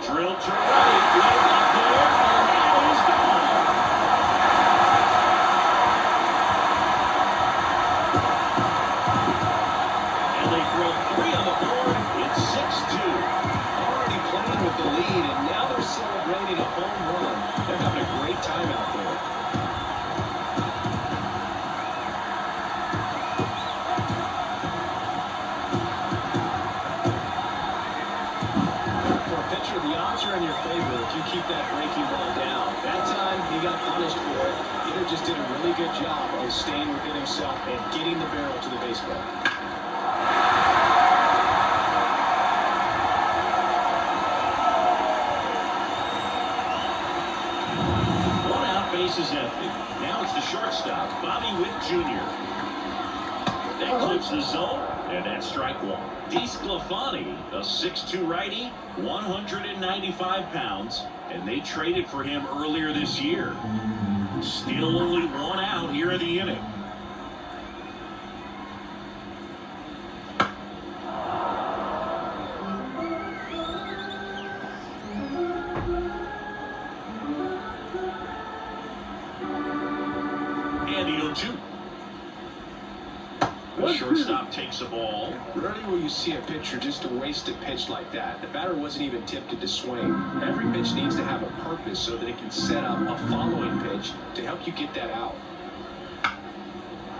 Drilled to right. Right up there. And now he's gone. And they throw 3 on the board. It's 6-2. Already playing with the lead, and now they're celebrating a home run. They're having a great time out there. For a pitcher, the odds are in your favor if you keep that breaking ball down. That time, he got punished for it. Hitter just did a really good job of staying within himself and getting the barrel to the baseball. Base is empty. Now it's the shortstop, Bobby Witt Jr. That clips the zone, and that's strike one. DeSclafani, a 6'2 righty, 195 pounds, and they traded for him earlier this year. Still only 1 out here in the inning. The shortstop takes a ball. Rarely will you see a pitcher just a wasted pitch like that. The batter wasn't even tempted to swing. Every pitch needs to have a purpose so that it can set up a following pitch to help you get that out.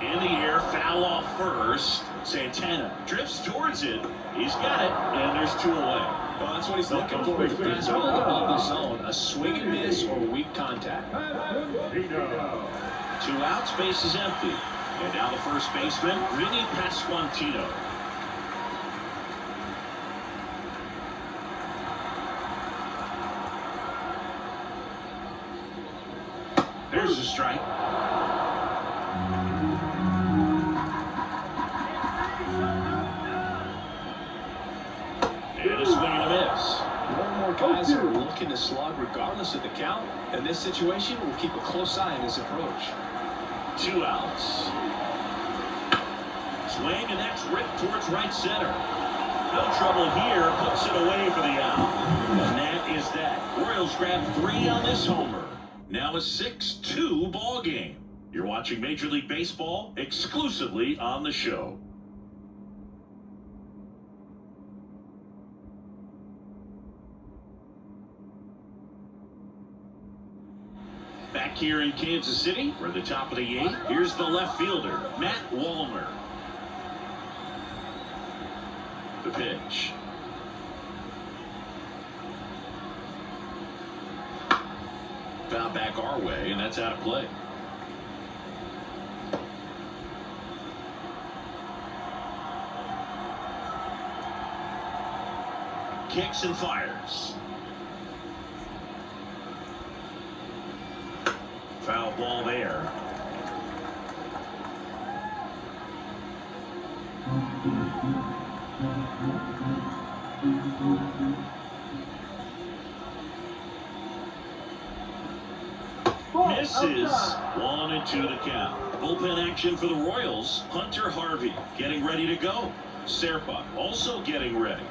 In the air, foul off first. Santana drifts towards it. He's got it, and there's 2 away. Well, that's what he's looking for with the fastball above the zone. A swing and miss or weak contact. 2 outs, base is empty. And now the first baseman, Vinny Pasquantino. There's a strike. And a swing and a miss. More and more guys are looking to slug regardless of the count. In this situation, we'll keep a close eye on his approach. 2 outs. Swing, and that's ripped towards right center. No trouble here, puts it away for the out. And that is that. Royals grab 3 on this homer. Now a 6-2 ball game. You're watching Major League Baseball exclusively on the show. Back here in Kansas City, we're at the top of the 8th. Here's the left fielder, Matt Wallner. The pitch. Foul back our way, and that's out of play. Kicks and fires. Foul ball there. Misses. 1-2 the count. Bullpen action for the Royals. Hunter Harvey getting ready to go. Serpa also getting ready.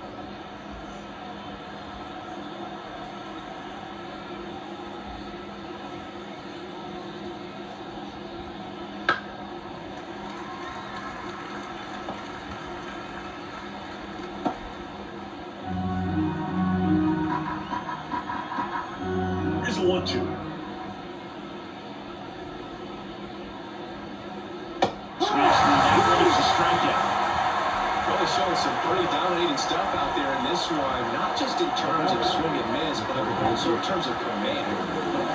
Here's a 1-2. Really showing some pretty dominating stuff out there in this one, not just in terms of swing and miss, but also in terms of command.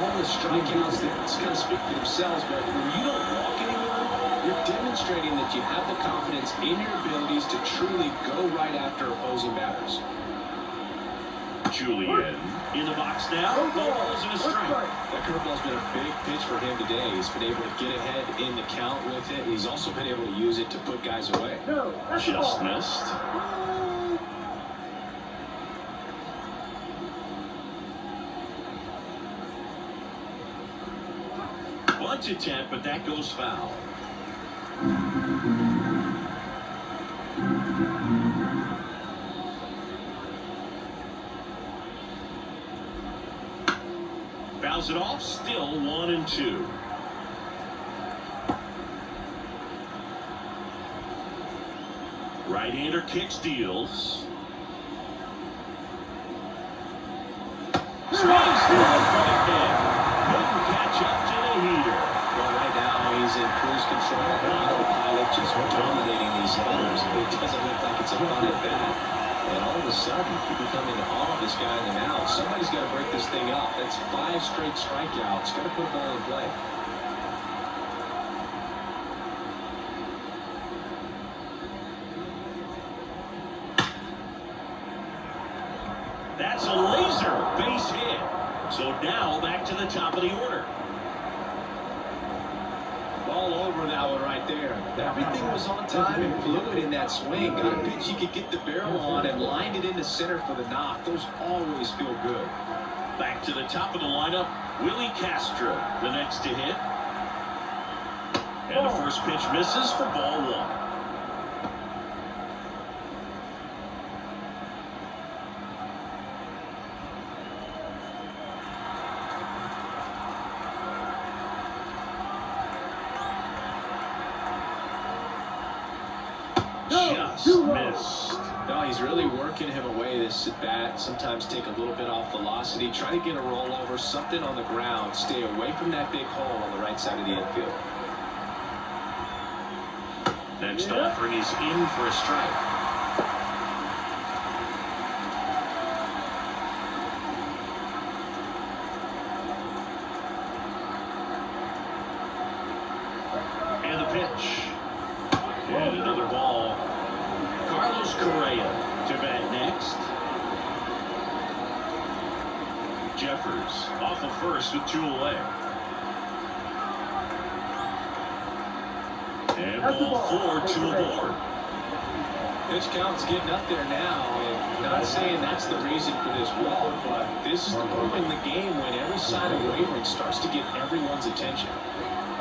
All the strikeouts that kind of speak for themselves, but when you don't walk anyone, you're demonstrating that you have the confidence in your abilities to truly go right after opposing batters. Julian in the box now. Balls and a strike. That curveball's been a big pitch for him today. He's been able to get ahead in the count with it. He's also been able to use it to put guys away. Just missed. Bunt attempt, but that goes foul. Fouls it off, still 1-2. Right-hander kicks, deals. Swings through in front of him. Couldn't catch up to the heater. Well, right now he's in cruise control, autopilot, just dominating these hitters. It doesn't look like it's a fun at bat. And all of a sudden, you become in awe of this guy in the mound. Somebody's got to break this thing up. That's 5 straight strikeouts. Got to put a ball in play. That's a laser base hit. So now back to the top of the order. All over that one right there. Everything was on time and fluid in that swing. Got a pitch you could get the barrel on and lined it into center for the knock. Those always feel good. Back to the top of the lineup, Willie Castro, the next to hit. And the first pitch misses for ball 1. Just missed. No, he's really working him away this at bat. Sometimes take a little bit off velocity. Try to get a rollover, something on the ground. Stay away from that big hole on the right side of the infield. Next offering is in for a strike. And the pitch. And another ball. Carlos Correa to bat next. Jeffers off of first with 2 away. And ball 4, 2 aboard. Pitch count's getting up there now, and not saying that's the reason for this walk, but this is the point in the game when every sign of wavering starts to get everyone's attention.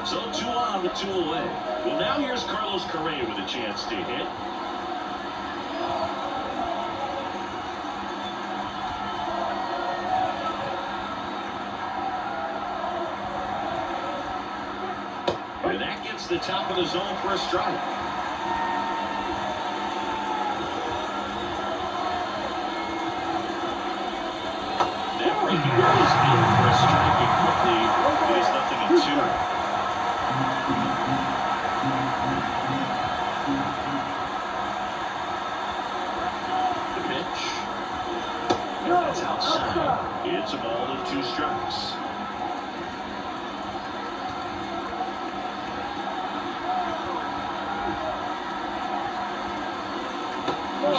So 2 on with 2 away. Well, now here's Carlos Correa with a chance to hit. And that gets the top of the zone for a strike. That breaking ball is in for a strike, and quickly it is 0-2. The pitch. And that's outside. It's a ball and 2 strikes.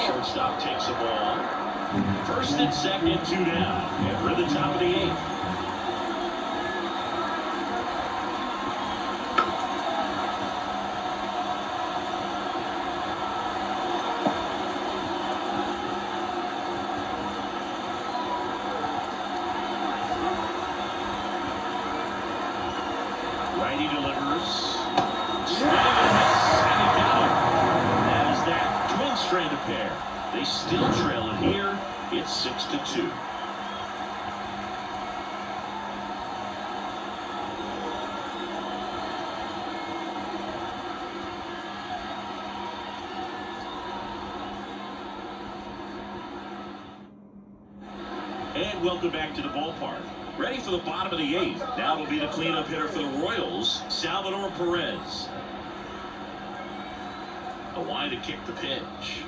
Shortstop takes the ball. First and second, 2 down. And we're at the top of the 8th. delivers. Swing and miss, and he got him. As that twin stranded pair. They still trail it here. It's 6-2. And welcome back to the ballpark. Ready for the bottom of the 8th. Now will be the cleanup hitter for the Royals, Salvador Perez. A line to kick the pitch.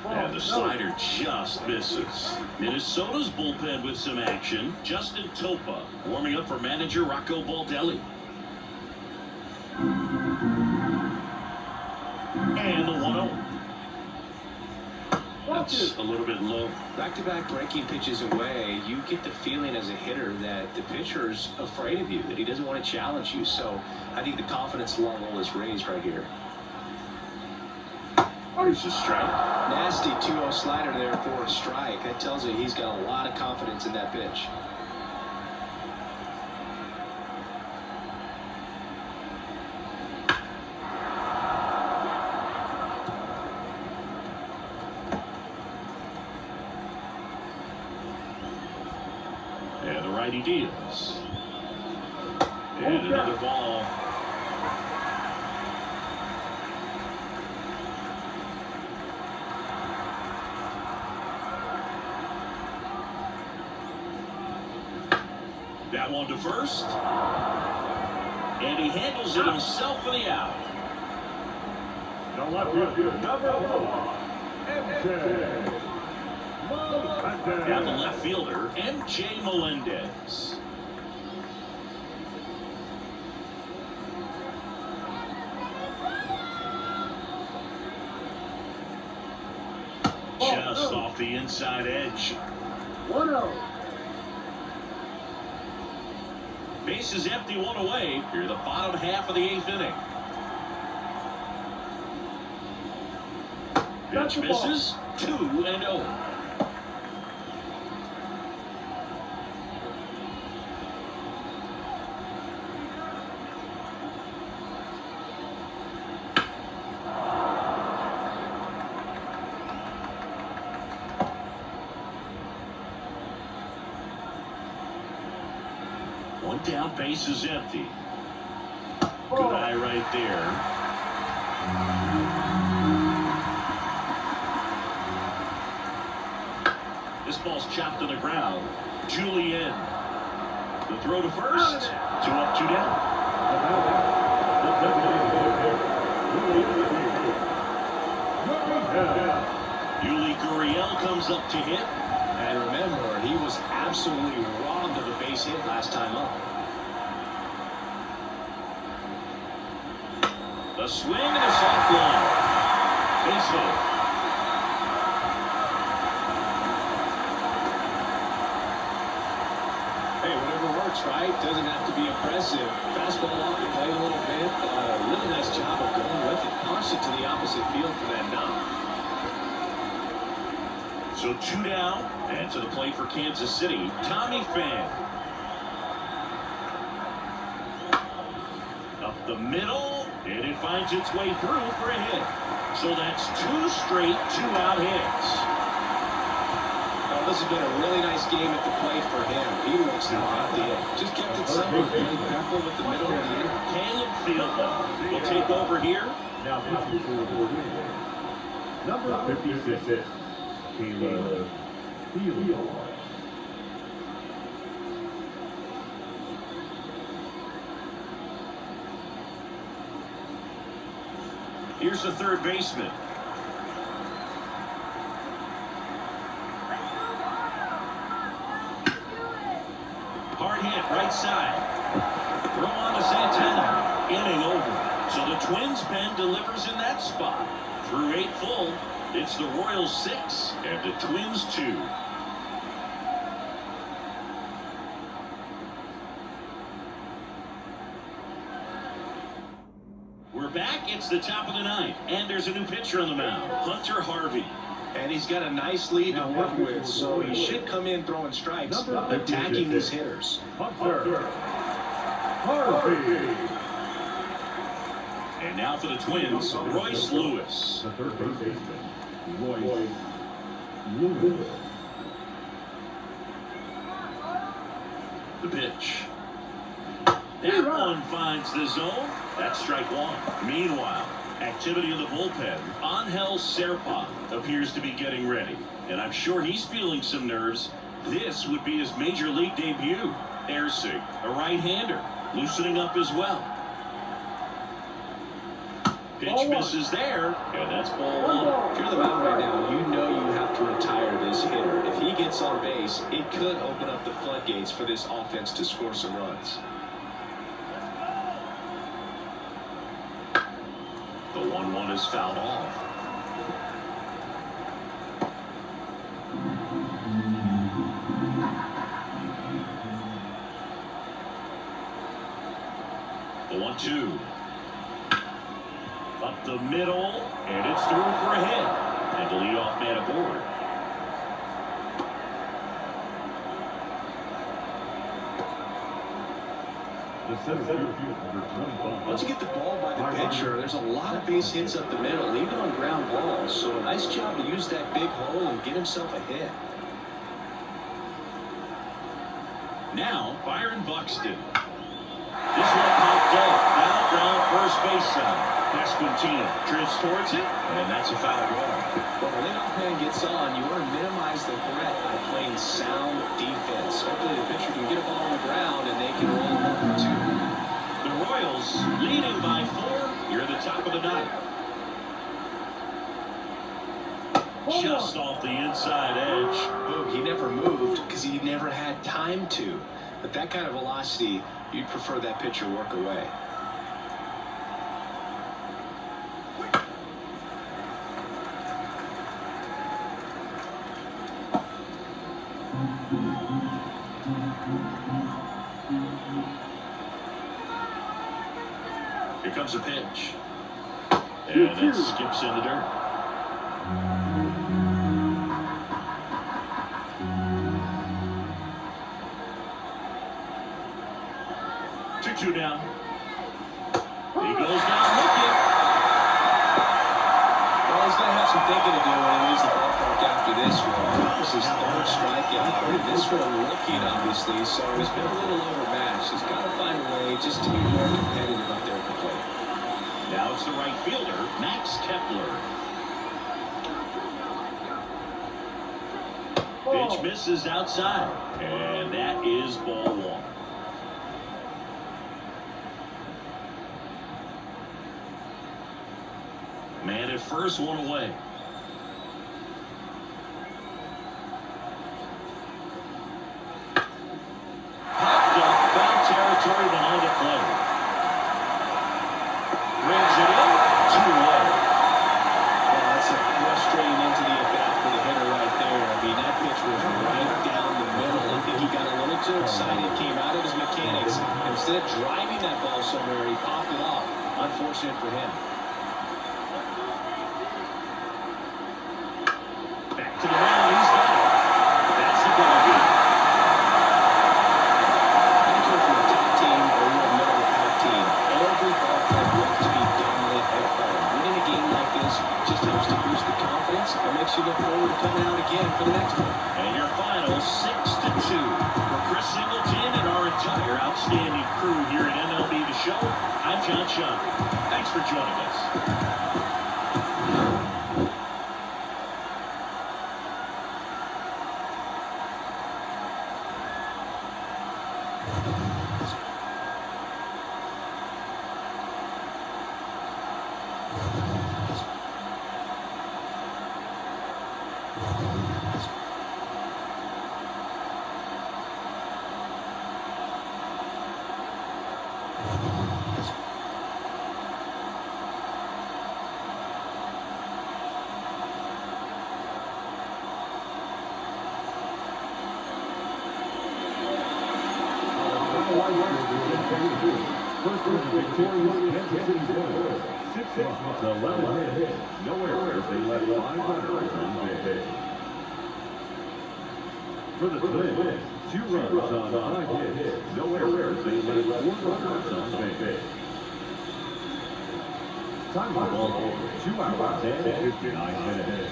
And the slider just misses. Minnesota's bullpen with some action. Justin Topa warming up for manager Rocco Baldelli. And the 1-0. That's a little bit low. Back-to-back breaking pitches away, you get the feeling as a hitter that the pitcher's afraid of you, that he doesn't want to challenge you. So I think the confidence level is raised right here. There's a strike. Nasty 2-0 slider there for a strike. That tells you he's got a lot of confidence in that pitch. And the righty deals. And another ball. That one to first. And he handles it himself for the out. The left fielder, number 1, MJ. Down the left fielder, MJ Melendez. Just off the inside edge. 1-0. Base is empty, one away. Here the bottom half of the 8th inning. Pitch misses. 2-0. One down, base is empty. Good eye right there. This ball's chopped to the ground. Julian. The throw to first. 2 up, 2 down. Yuli Gurriel comes up to hit. And remember, he was absolutely robbed of a base hit last time up. The swing and a soft line. Base hit. Hey, whatever works, right? Doesn't have to be impressive. Fastball off the plate a little bit. Really nice job of going with it. Punched it to the opposite field for that knock. So 2 down, and to the plate for Kansas City, Tommy Pham. Up the middle, and it finds its way through for a hit. So that's 2 straight 2-out hits. Well, this has been a really nice game at the plate for him. He looks to out the end. Just kept it simple. Really careful with the middle of the inning. Caleb Fielder will take over here. Now pitching for the number 56. Caleb Fielder. Here's the third baseman. Hard hit, right side. Throw on to Santana. Inning over. So the Twins' pen delivers in that spot. Through 8 full, it's the Royals 6 and the Twins 2. We're back. It's the top of the 9th, and there's a new pitcher on the mound, Hunter Harvey. And he's got a nice lead to work with, so he should come in throwing strikes, attacking these hitters. Hunter Harvey. And now for the Twins, Royce Lewis. The third baseman, Royce Lewis. The pitch. That one finds the zone. That's strike one. Meanwhile, activity in the bullpen. Angel Serpa appears to be getting ready. And I'm sure he's feeling some nerves. This would be his major league debut. Ersig, a right-hander, loosening up as well. Pitch misses there, and that's ball one. If you're the mound right now, you know you have to retire this hitter. If he gets on base, it could open up the floodgates for this offense to score some runs. The 1-1 is fouled off. The 1-2. Up the middle, and it's through for a hit. And the leadoff man aboard. The center field under 25. Once you get the ball by the pitcher, there's a lot of base hits up the middle, even on ground balls. So a nice job to use that big hole and get himself a hit. Now, Byron Buxton. This one popped off. Now round first base side. Pasquantino drifts towards it, and that's a foul ball. But when the leadoff man gets on, you want to minimize the threat by playing sound defense. Hopefully the pitcher can get a ball on the ground and they can roll one for two. The Royals leading by 4 here at the top of the ninth. Just off the inside edge. Oh, he never moved because he never had time to. But that kind of velocity, you'd prefer that pitcher work away. Here comes a pitch. And it skips in the dirt. Two down. He goes down looking. Well, he's going to have some thinking to do when he leaves the ballpark after this one. That was his third strikeout. This one looking, obviously, so he's been a little overmatched. He's got to find a way just to be more competitive up there at the plate. Now it's the right fielder, Max Kepler. Pitch misses outside, and that is ball one. Man at first, one away. Popped up, foul territory behind the plate. Brings it in, 2 away. Well, that's a frustrating into the at-bat for the hitter right there. I mean, that pitch was right down the middle. I think he got a little too excited, came out of his mechanics. Instead of driving that ball somewhere, he popped it off. Unfortunate for him. Back to the mound, he's got it. That's the ball game. I don't care if you're a top team or you're a middle of the pack team. Every ball club wants to be dominant at home. Winning a game like this just helps to boost the confidence and makes you look forward to coming out again for the next one. And your final 6-2. For Chris Singleton and our entire outstanding crew here at MLB The Show, I'm John Chandler. Thanks for joining us. First victorious Kansas City Royals. 6 hits, 11 hits. No errors. They led 5 runners on base. For the Twins, 2 runs on 5 hits. No errors. They led 4 runners on base. Time of ball over 2 hours and 59 minutes.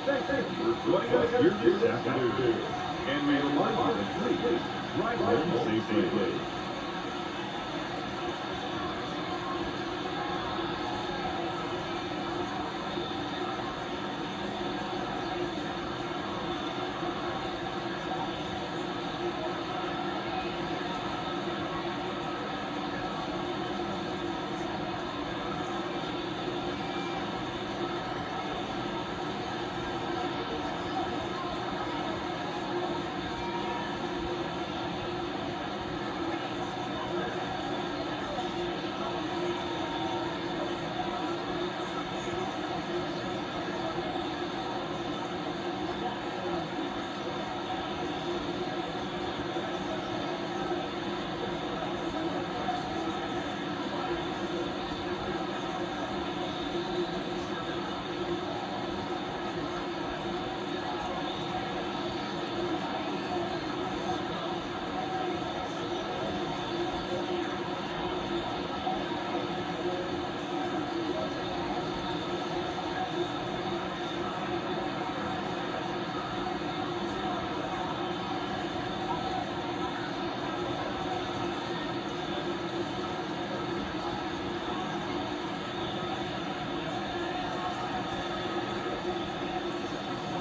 Thanks for joining us here this afternoon. And we remind you to please drive home safely.